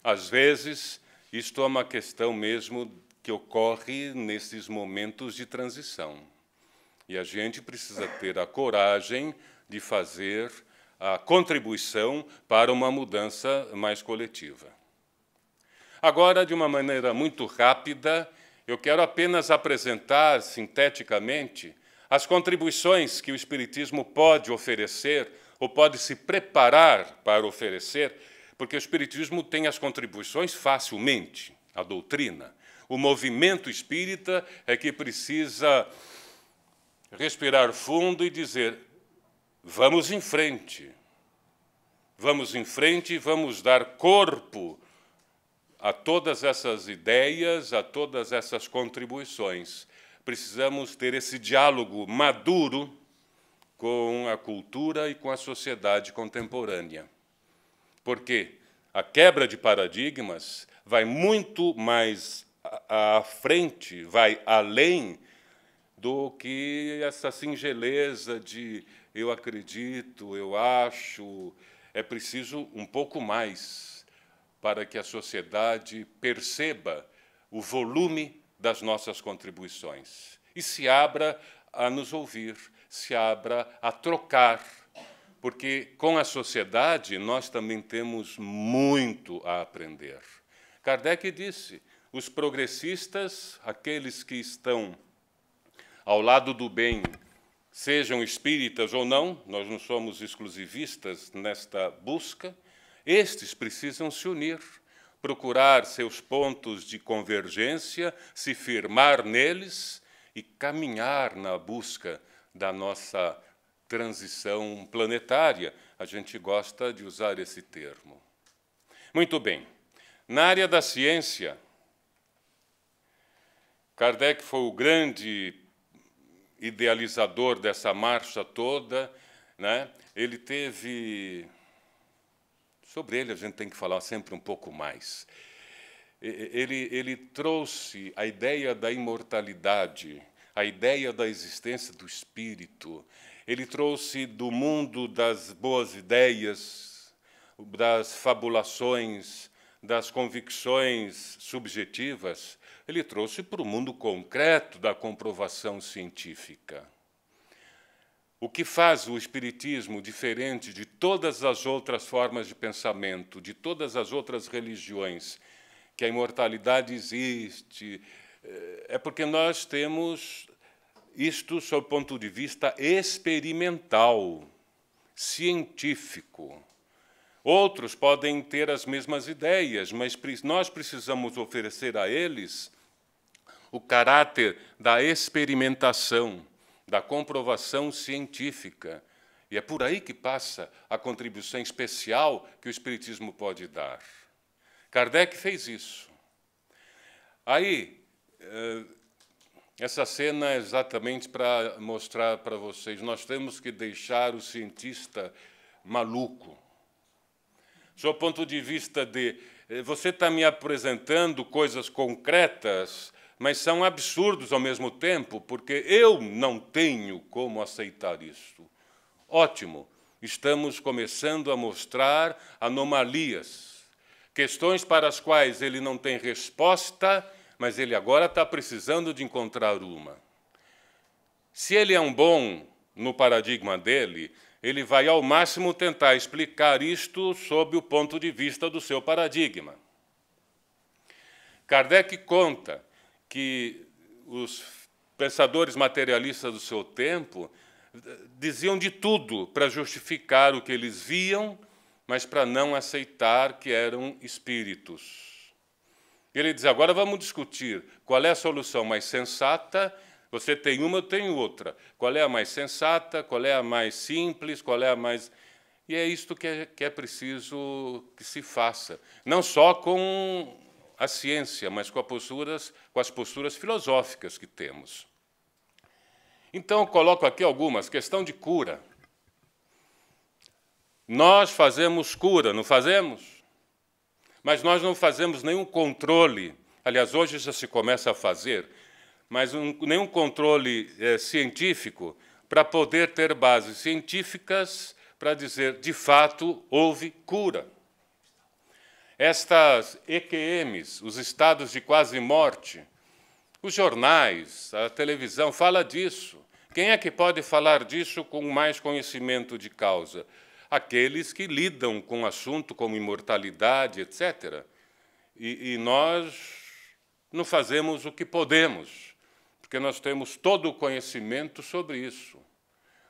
Às vezes, isto é uma questão mesmo que ocorre nesses momentos de transição. E a gente precisa ter a coragem de fazer a contribuição para uma mudança mais coletiva. Agora, de uma maneira muito rápida, eu quero apenas apresentar, sinteticamente, as contribuições que o Espiritismo pode oferecer, ou pode se preparar para oferecer, porque o Espiritismo tem as contribuições facilmente, a doutrina. O movimento espírita é que precisa respirar fundo e dizer: vamos em frente e vamos dar corpo a todas essas ideias, a todas essas contribuições. Precisamos ter esse diálogo maduro com a cultura e com a sociedade contemporânea. Porque a quebra de paradigmas vai muito mais à frente, vai além do que essa singeleza de eu acredito, eu acho. É preciso um pouco mais para que a sociedade perceba o volume das nossas contribuições e se abra a nos ouvir, se abra a trocar, porque com a sociedade nós também temos muito a aprender. Kardec disse: os progressistas, aqueles que estão ao lado do bem, sejam espíritas ou não, nós não somos exclusivistas nesta busca, estes precisam se unir, procurar seus pontos de convergência, se firmar neles e caminhar na busca da nossa transição planetária. A gente gosta de usar esse termo. Muito bem. Na área da ciência, Kardec foi o grande idealizador dessa marcha toda, né? Ele teve... Sobre ele a gente tem que falar sempre um pouco mais. Ele trouxe a ideia da imortalidade, a ideia da existência do espírito. Ele trouxe do mundo das boas ideias, das fabulações, das convicções subjetivas, ele trouxe para o mundo concreto da comprovação científica. O que faz o Espiritismo diferente de todas as outras formas de pensamento, de todas as outras religiões, que a imortalidade existe, é porque nós temos isto sob o ponto de vista experimental, científico. Outros podem ter as mesmas ideias, mas nós precisamos oferecer a eles o caráter da experimentação, da comprovação científica. E é por aí que passa a contribuição especial que o Espiritismo pode dar. Kardec fez isso. Aí, essa cena é exatamente para mostrar para vocês, nós temos que deixar o cientista maluco. Sob o ponto de vista de, você está me apresentando coisas concretas, mas são absurdos ao mesmo tempo, porque eu não tenho como aceitar isso. Ótimo, estamos começando a mostrar anomalias, questões para as quais ele não tem resposta, mas ele agora está precisando de encontrar uma. Se ele é um bom no paradigma dele, ele vai ao máximo tentar explicar isto sob o ponto de vista do seu paradigma. Kardec conta que os pensadores materialistas do seu tempo diziam de tudo para justificar o que eles viam, mas para não aceitar que eram espíritos. Ele diz, agora vamos discutir qual é a solução mais sensata. Você tem uma, eu tenho outra. Qual é a mais sensata, qual é a mais simples, qual é a mais... E é isto que é preciso que se faça. Não só com a ciência, mas com as posturas filosóficas que temos. Então, eu coloco aqui algumas. Questão de cura. Nós fazemos cura, não fazemos? Mas nós não fazemos nenhum controle. Aliás, hoje já se começa a fazer, mas nenhum controle científico para poder ter bases científicas para dizer, de fato, houve cura. Estas EQMs, os estados de quase morte, os jornais, a televisão, fala disso. Quem é que pode falar disso com mais conhecimento de causa? Aqueles que lidam com o assunto como imortalidade, etc. E nós não fazemos o que podemos, porque nós temos todo o conhecimento sobre isso.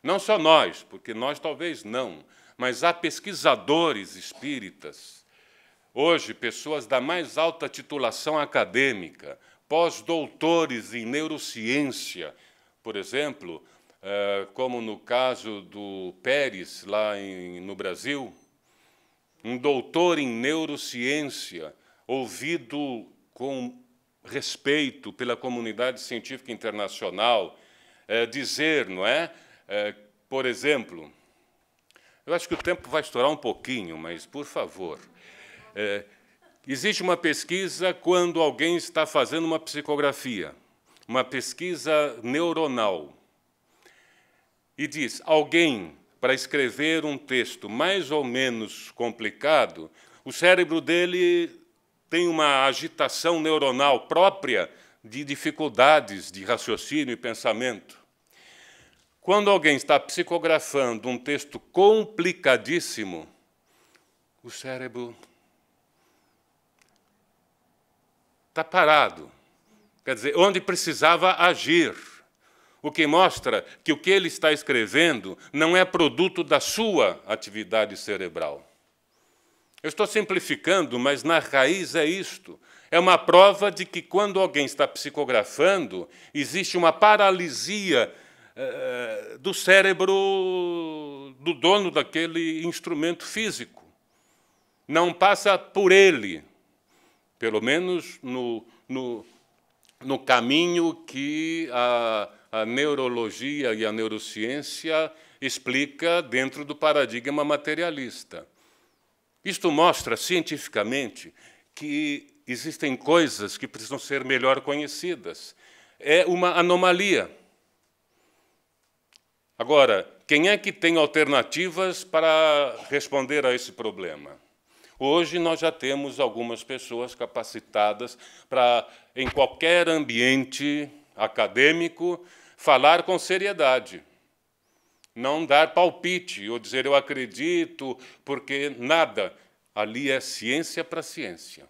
Não só nós, porque nós talvez não, mas há pesquisadores espíritas, hoje pessoas da mais alta titulação acadêmica, pós-doutores em neurociência, por exemplo, como no caso do Pérez, lá no Brasil, um doutor em neurociência, ouvido com respeito pela comunidade científica internacional, dizer, não é? Por exemplo, eu acho que o tempo vai estourar um pouquinho, mas, por favor, existe uma pesquisa quando alguém está fazendo uma psicografia, uma pesquisa neuronal, e diz, alguém, para escrever um texto mais ou menos complicado, o cérebro dele tem uma agitação neuronal própria de dificuldades de raciocínio e pensamento. Quando alguém está psicografando um texto complicadíssimo, o cérebro está parado. Quer dizer, onde precisava agir. O que mostra que o que ele está escrevendo não é produto da sua atividade cerebral. Eu estou simplificando, mas na raiz é isto. É uma prova de que, quando alguém está psicografando, existe uma paralisia do cérebro do dono daquele instrumento físico. Não passa por ele, pelo menos no caminho que a neurologia e a neurociência explica dentro do paradigma materialista. Isto mostra, cientificamente, que existem coisas que precisam ser melhor conhecidas. É uma anomalia. Agora, quem é que tem alternativas para responder a esse problema? Hoje nós já temos algumas pessoas capacitadas para, em qualquer ambiente acadêmico, falar com seriedade. Não dar palpite ou dizer eu acredito, porque nada. Ali é ciência para ciência.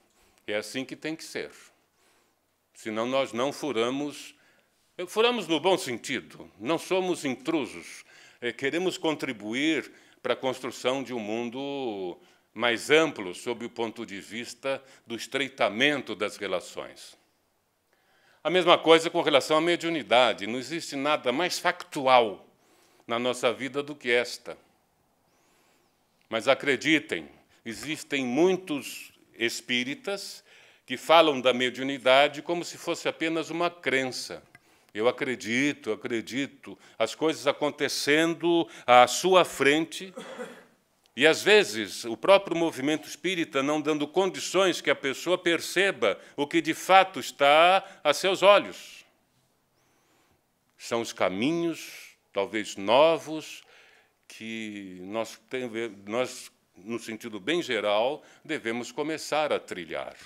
É assim que tem que ser. Senão nós não furamos. Furamos no bom sentido. Não somos intrusos. Queremos contribuir para a construção de um mundo mais amplo, sob o ponto de vista do estreitamento das relações. A mesma coisa com relação à mediunidade. Não existe nada mais factual na nossa vida do que esta. Mas acreditem, existem muitos espíritas que falam da mediunidade como se fosse apenas uma crença. Eu acredito, as coisas acontecendo à sua frente, e, às vezes, o próprio movimento espírita não dando condições que a pessoa perceba o que, de fato, está a seus olhos. São os caminhos talvez novos, que nós, no sentido bem geral, devemos começar a trilhar.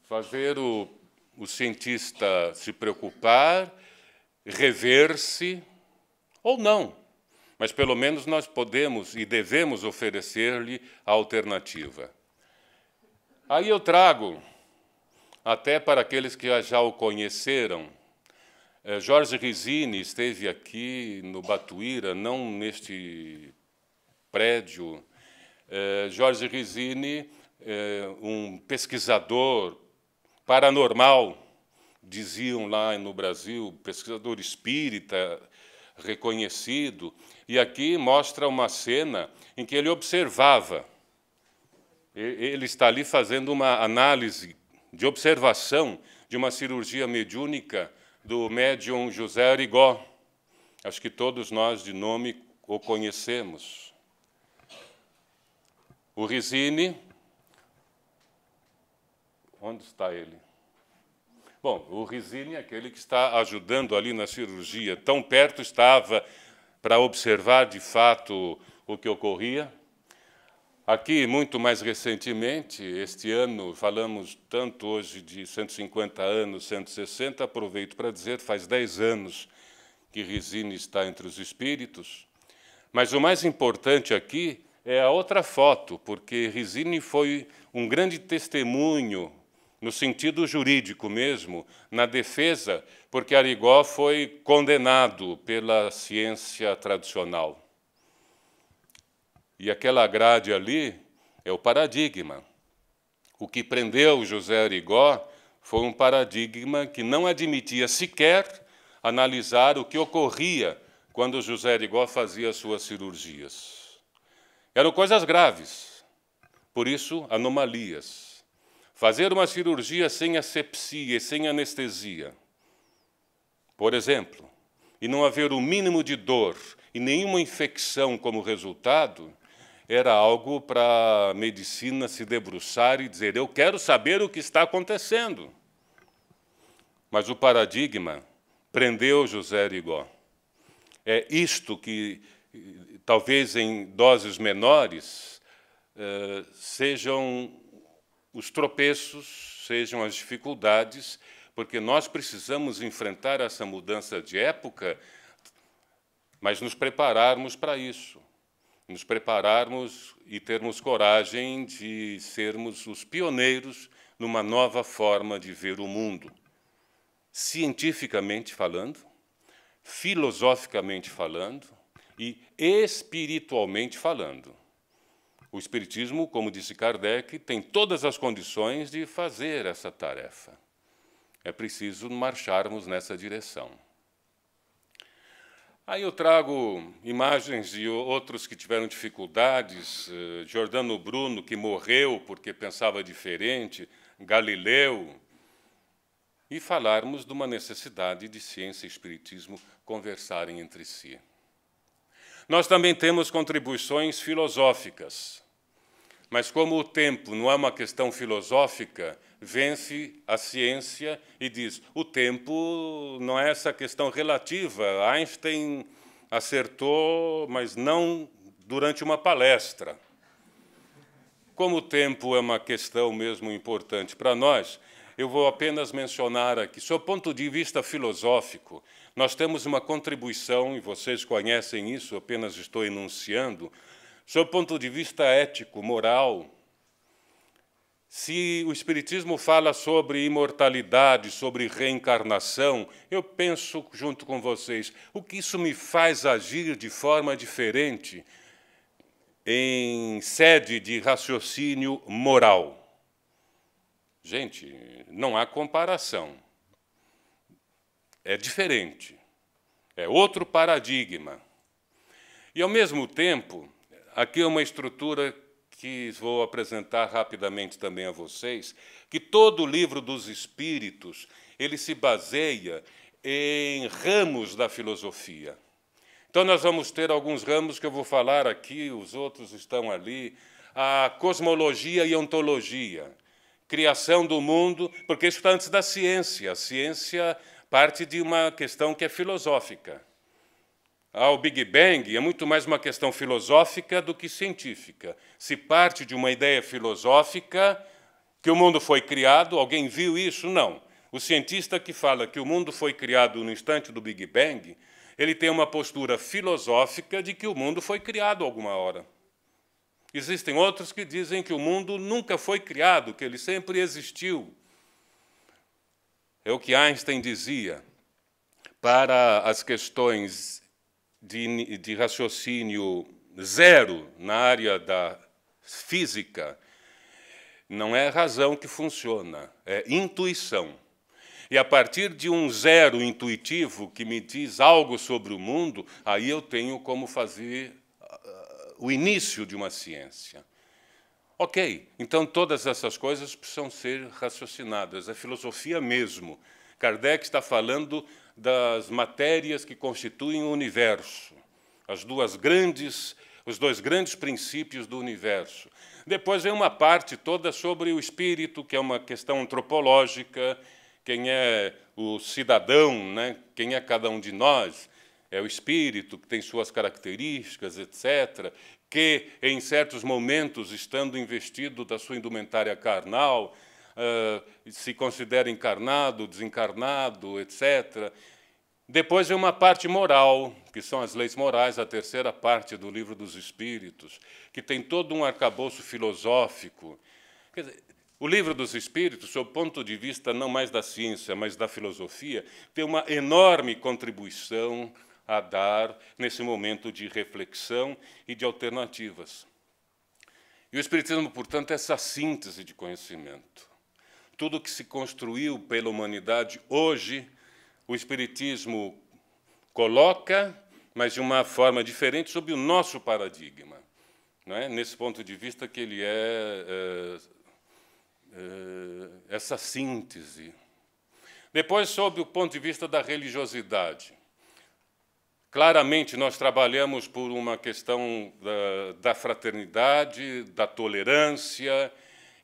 Fazer o cientista se preocupar, rever-se, ou não, mas pelo menos nós podemos e devemos oferecer-lhe a alternativa. Aí eu trago, até para aqueles que já o conheceram, Jorge Risini esteve aqui no Batuíra, não neste prédio. Jorge Risini, um pesquisador paranormal, diziam lá no Brasil, pesquisador espírita reconhecido, e aqui mostra uma cena em que ele observava. Ele está ali fazendo uma análise de observação de uma cirurgia mediúnica do médium José Arigó. Acho que todos nós, de nome, o conhecemos. O Risini... Onde está ele? Bom, o Risini é aquele que está ajudando ali na cirurgia. Tão perto estava para observar, de fato, o que ocorria. Aqui, muito mais recentemente, este ano, falamos tanto hoje de 150 anos, 160, aproveito para dizer, faz 10 anos que Risini está entre os espíritos, mas o mais importante aqui é a outra foto, porque Risini foi um grande testemunho no sentido jurídico mesmo, na defesa, porque Arigó foi condenado pela ciência tradicional. E aquela grade ali é o paradigma. O que prendeu José Arigó foi um paradigma que não admitia sequer analisar o que ocorria quando José Arigó fazia suas cirurgias. Eram coisas graves, por isso, anomalias. Fazer uma cirurgia sem asepsia e sem anestesia, por exemplo, e não haver o mínimo de dor e nenhuma infecção como resultado, era algo para a medicina se debruçar e dizer: eu quero saber o que está acontecendo. Mas o paradigma prendeu José Arigó. É isto que, talvez em doses menores, sejam os tropeços, sejam as dificuldades, porque nós precisamos enfrentar essa mudança de época, mas nos prepararmos para isso. Nos prepararmos e termos coragem de sermos os pioneiros numa nova forma de ver o mundo. Cientificamente falando, filosoficamente falando e espiritualmente falando. O Espiritismo, como disse Kardec, tem todas as condições de fazer essa tarefa. É preciso marcharmos nessa direção. Aí eu trago imagens de outros que tiveram dificuldades, Giordano Bruno, que morreu porque pensava diferente, Galileu, e falarmos de uma necessidade de ciência e espiritismo conversarem entre si. Nós também temos contribuições filosóficas, mas como o tempo não é uma questão filosófica, vence a ciência e diz: o tempo não é essa questão relativa. Einstein acertou, mas não durante uma palestra. Como o tempo é uma questão mesmo importante para nós, eu vou apenas mencionar aqui, sob o ponto de vista filosófico, nós temos uma contribuição, e vocês conhecem isso, apenas estou enunciando, sob o ponto de vista ético, moral. Se o Espiritismo fala sobre imortalidade, sobre reencarnação, eu penso junto com vocês, o que isso me faz agir de forma diferente em sede de raciocínio moral? Gente, não há comparação. É diferente. É outro paradigma. E, ao mesmo tempo, aqui é uma estrutura que vou apresentar rapidamente também a vocês, que todo o livro dos Espíritos ele se baseia em ramos da filosofia. Então, nós vamos ter alguns ramos que eu vou falar aqui, os outros estão ali, a cosmologia e ontologia, criação do mundo, porque isso está antes da ciência. A ciência parte de uma questão que é filosófica. O Big Bang é muito mais uma questão filosófica do que científica. Se parte de uma ideia filosófica que o mundo foi criado, alguém viu isso? Não. O cientista que fala que o mundo foi criado no instante do Big Bang, ele tem uma postura filosófica de que o mundo foi criado alguma hora. Existem outros que dizem que o mundo nunca foi criado, que ele sempre existiu. É o que Einstein dizia. Para as questões de raciocínio zero na área da física, não é razão que funciona, é intuição. E a partir de um zero intuitivo que me diz algo sobre o mundo, aí eu tenho como fazer o início de uma ciência. Ok, então todas essas coisas precisam ser raciocinadas, é filosofia mesmo. Kardec está falando das matérias que constituem o universo, os dois grandes princípios do universo. Depois vem uma parte toda sobre o espírito, que é uma questão antropológica, quem é o cidadão, né? Quem é cada um de nós, é o espírito, que tem suas características, etc., que, em certos momentos, estando investido da sua indumentária carnal, se considera encarnado, desencarnado, etc. Depois vem uma parte moral, que são as leis morais, a terceira parte do Livro dos Espíritos, que tem todo um arcabouço filosófico. Quer dizer, O Livro dos Espíritos, sob o ponto de vista não mais da ciência, mas da filosofia, tem uma enorme contribuição a dar nesse momento de reflexão e de alternativas. E o Espiritismo, portanto, é essa síntese de conhecimento. Tudo que se construiu pela humanidade hoje, o Espiritismo coloca, mas de uma forma diferente, sob o nosso paradigma. Não é? Nesse ponto de vista que ele essa síntese. Depois, sob o ponto de vista da religiosidade. Claramente, nós trabalhamos por uma questão da fraternidade, da tolerância,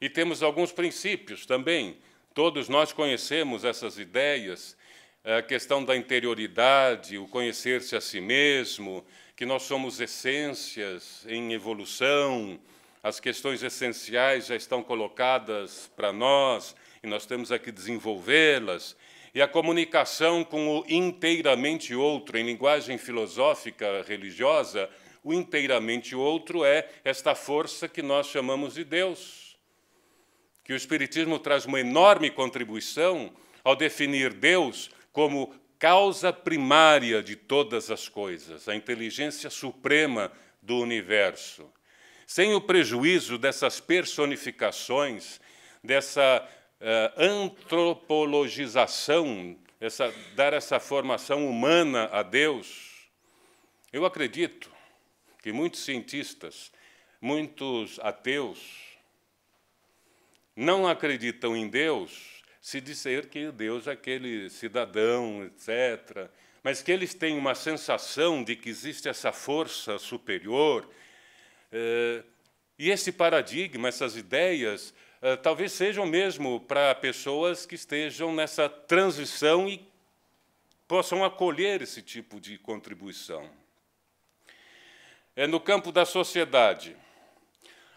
e temos alguns princípios também. Todos nós conhecemos essas ideias, a questão da interioridade, o conhecer-se a si mesmo, que nós somos essências em evolução, as questões essenciais já estão colocadas para nós, e nós temos que desenvolvê-las. E a comunicação com o inteiramente outro, em linguagem filosófica religiosa, o inteiramente outro é esta força que nós chamamos de Deus. Que o Espiritismo traz uma enorme contribuição ao definir Deus como causa primária de todas as coisas, a inteligência suprema do universo. Sem o prejuízo dessas personificações, dessa antropologização, dar essa formação humana a Deus, eu acredito que muitos cientistas, muitos ateus, não acreditam em Deus se dizer que Deus é aquele cidadão, etc., mas que eles têm uma sensação de que existe essa força superior. E esse paradigma, essas ideias, talvez sejam mesmo para pessoas que estejam nessa transição e possam acolher esse tipo de contribuição. No campo da sociedade,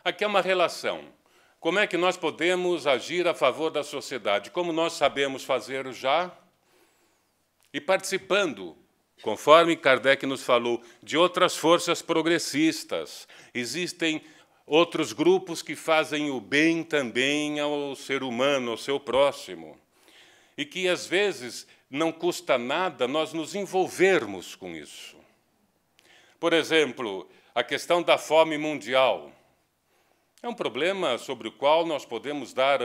aqui é uma relação. Como é que nós podemos agir a favor da sociedade? Como nós sabemos fazer já? E participando, conforme Kardec nos falou, de outras forças progressistas. Existem outros grupos que fazem o bem também ao ser humano, ao seu próximo. E que, às vezes, não custa nada nós nos envolvermos com isso. Por exemplo, a questão da fome mundial. É um problema sobre o qual nós podemos dar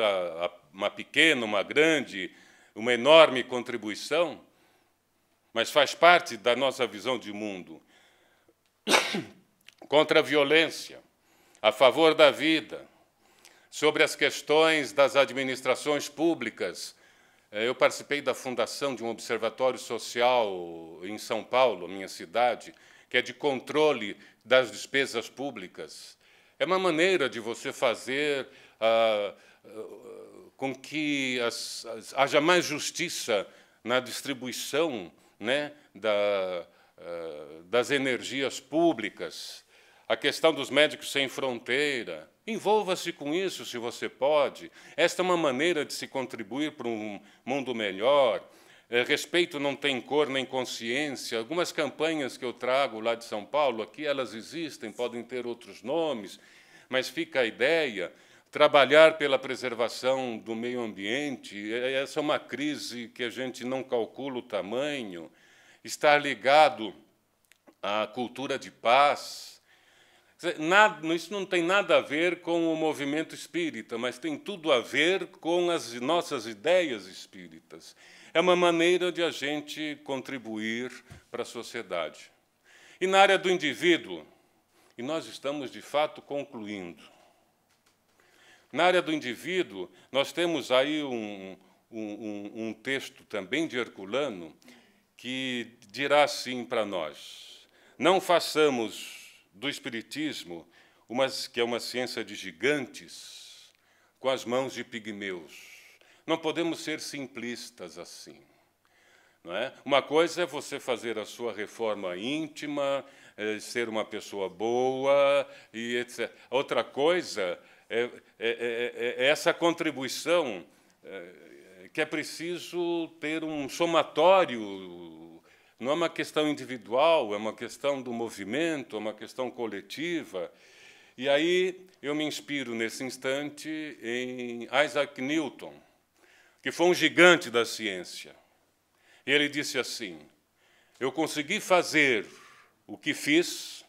uma pequena, uma grande, uma enorme contribuição, mas faz parte da nossa visão de mundo. Contra a violência, a favor da vida, sobre as questões das administrações públicas. Eu participei da fundação de um observatório social em São Paulo, minha cidade, que é de controle das despesas públicas. É uma maneira de você fazer com que haja mais justiça na distribuição, né, das energias públicas. A questão dos médicos sem fronteira. Envolva-se com isso, se você pode. Esta é uma maneira de se contribuir para um mundo melhor. Respeito não tem cor nem consciência. Algumas campanhas que eu trago lá de São Paulo, aqui elas existem, podem ter outros nomes, mas fica a ideia, trabalhar pela preservação do meio ambiente, essa é uma crise que a gente não calcula o tamanho, estar ligado à cultura de paz. Isso não tem nada a ver com o movimento espírita, mas tem tudo a ver com as nossas ideias espíritas. É uma maneira de a gente contribuir para a sociedade. E na área do indivíduo, e nós estamos, de fato, concluindo. Na área do indivíduo, nós temos aí um texto também de Herculano que dirá assim para nós: não façamos do Espiritismo, que é uma ciência de gigantes, com as mãos de pigmeus. Não podemos ser simplistas assim. Não é? Uma coisa é você fazer a sua reforma íntima, ser uma pessoa boa, e etc. Outra coisa é essa contribuição que é preciso ter um somatório. Não é uma questão individual, é uma questão do movimento, é uma questão coletiva. E aí eu me inspiro nesse instante em Isaac Newton, que foi um gigante da ciência. E ele disse assim: eu consegui fazer o que fiz,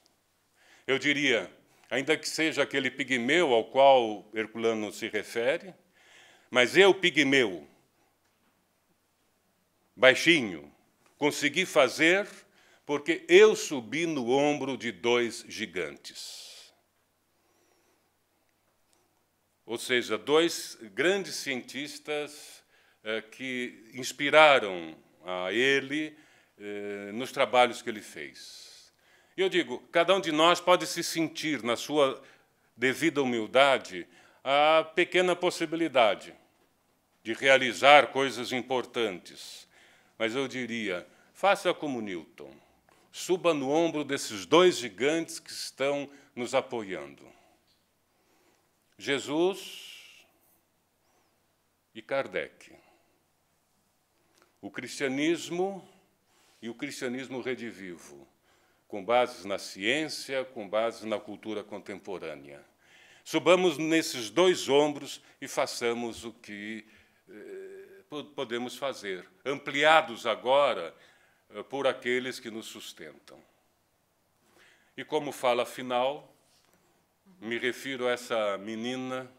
eu diria, ainda que seja aquele pigmeu ao qual Herculano se refere, mas eu, pigmeu, baixinho, consegui fazer porque eu subi no ombro de 2 gigantes. Ou seja, 2 grandes cientistas que inspiraram a ele nos trabalhos que ele fez. E eu digo, cada um de nós pode se sentir, na sua devida humildade, a pequena possibilidade de realizar coisas importantes. Mas eu diria, faça como Newton, suba no ombro desses 2 gigantes que estão nos apoiando. Jesus e Kardec. O cristianismo e o cristianismo redivivo, com bases na ciência, com bases na cultura contemporânea. Subamos nesses 2 ombros e façamos o que podemos fazer, ampliados agora por aqueles que nos sustentam. E como fala final, me refiro a essa menina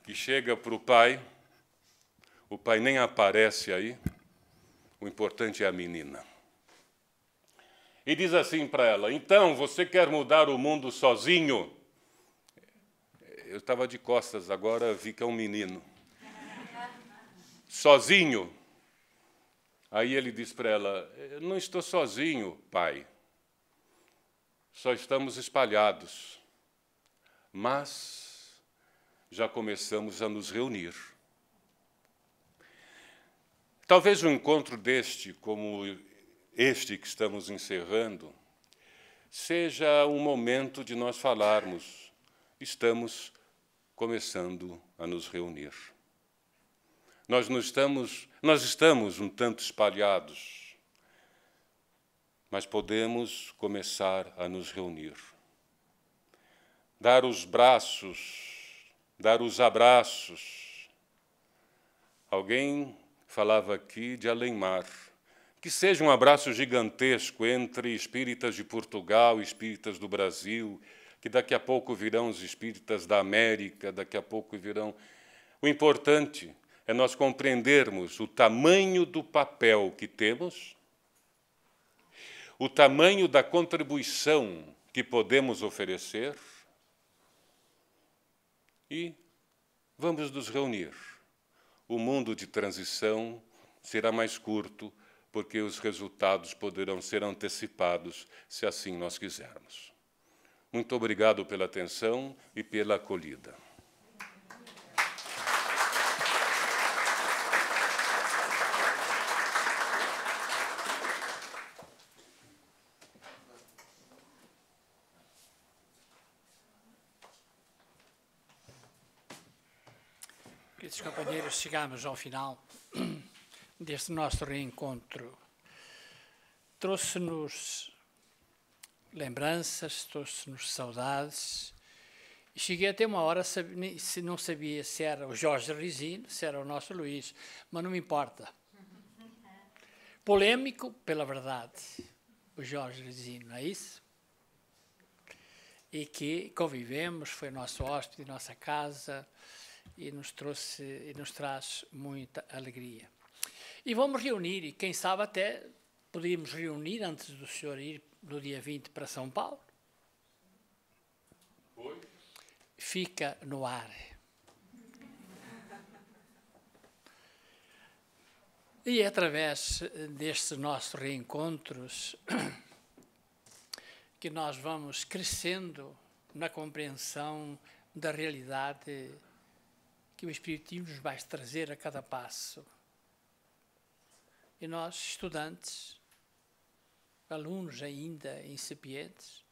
que chega para o pai nem aparece aí, o importante é a menina. E diz assim para ela: então, você quer mudar o mundo sozinho? Eu estava de costas, agora vi que é um menino. Sozinho? Aí ele diz para ela: eu não estou sozinho, pai. Só estamos espalhados. Mas já começamos a nos reunir. Talvez um encontro deste, como este que estamos encerrando, seja um momento de nós falarmos: estamos começando a nos reunir. Nós estamos um tanto espalhados, mas podemos começar a nos reunir. Dar os braços, dar os abraços. Alguém falava aqui de além-mar. Que seja um abraço gigantesco entre espíritas de Portugal e espíritas do Brasil, que daqui a pouco virão os espíritas da América, daqui a pouco virão. O importante é nós compreendermos o tamanho do papel que temos, o tamanho da contribuição que podemos oferecer e vamos nos reunir. O mundo de transição será mais curto, porque os resultados poderão ser antecipados, se assim nós quisermos. Muito obrigado pela atenção e pela acolhida. Queridos companheiros, chegamos ao final deste nosso reencontro. Trouxe-nos lembranças, trouxe-nos saudades, e cheguei até uma hora, se não sabia se era o Jorge Risino, se era o nosso Luís, mas não me importa. Polêmico, pela verdade, o Jorge Risino, não é isso? E que convivemos, foi nosso hóspede, nossa casa, e nos traz muita alegria. E vamos reunir, e quem sabe até podíamos reunir antes do senhor ir no dia 20 para São Paulo. Oi? Fica no ar. E é através destes nossos reencontros que nós vamos crescendo na compreensão da realidade que o Espiritismo nos vai trazer a cada passo. E nós, estudantes, alunos ainda incipientes,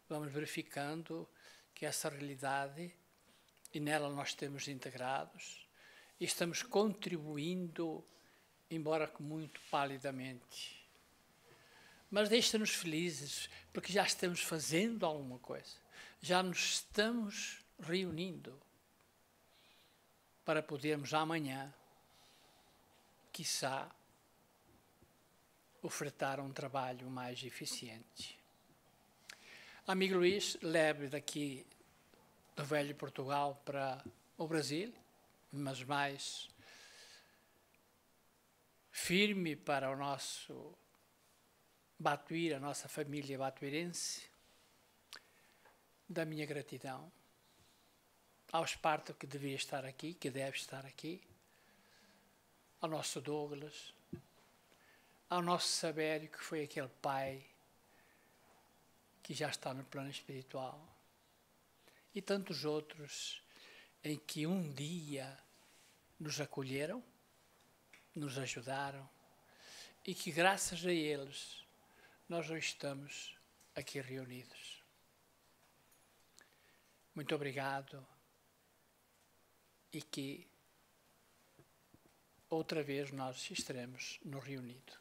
vamos verificando que essa realidade, e nela nós estamos integrados, e estamos contribuindo, embora muito palidamente. Mas deixa-nos felizes, porque já estamos fazendo alguma coisa. já nos estamos reunindo para podermos amanhã, quiçá, ofertar um trabalho mais eficiente. Amigo Luís, leve daqui do velho Portugal para o Brasil, mas mais firme para o nosso Batuíra, a nossa família batuirense, da minha gratidão ao Esparto, que devia estar aqui, que deve estar aqui, ao nosso Douglas, ao nosso Sabério, que foi aquele pai que já está no plano espiritual, e tantos outros em que um dia nos acolheram, nos ajudaram, e que graças a eles nós hoje estamos aqui reunidos. Muito obrigado, e que outra vez nós estaremos no reunido.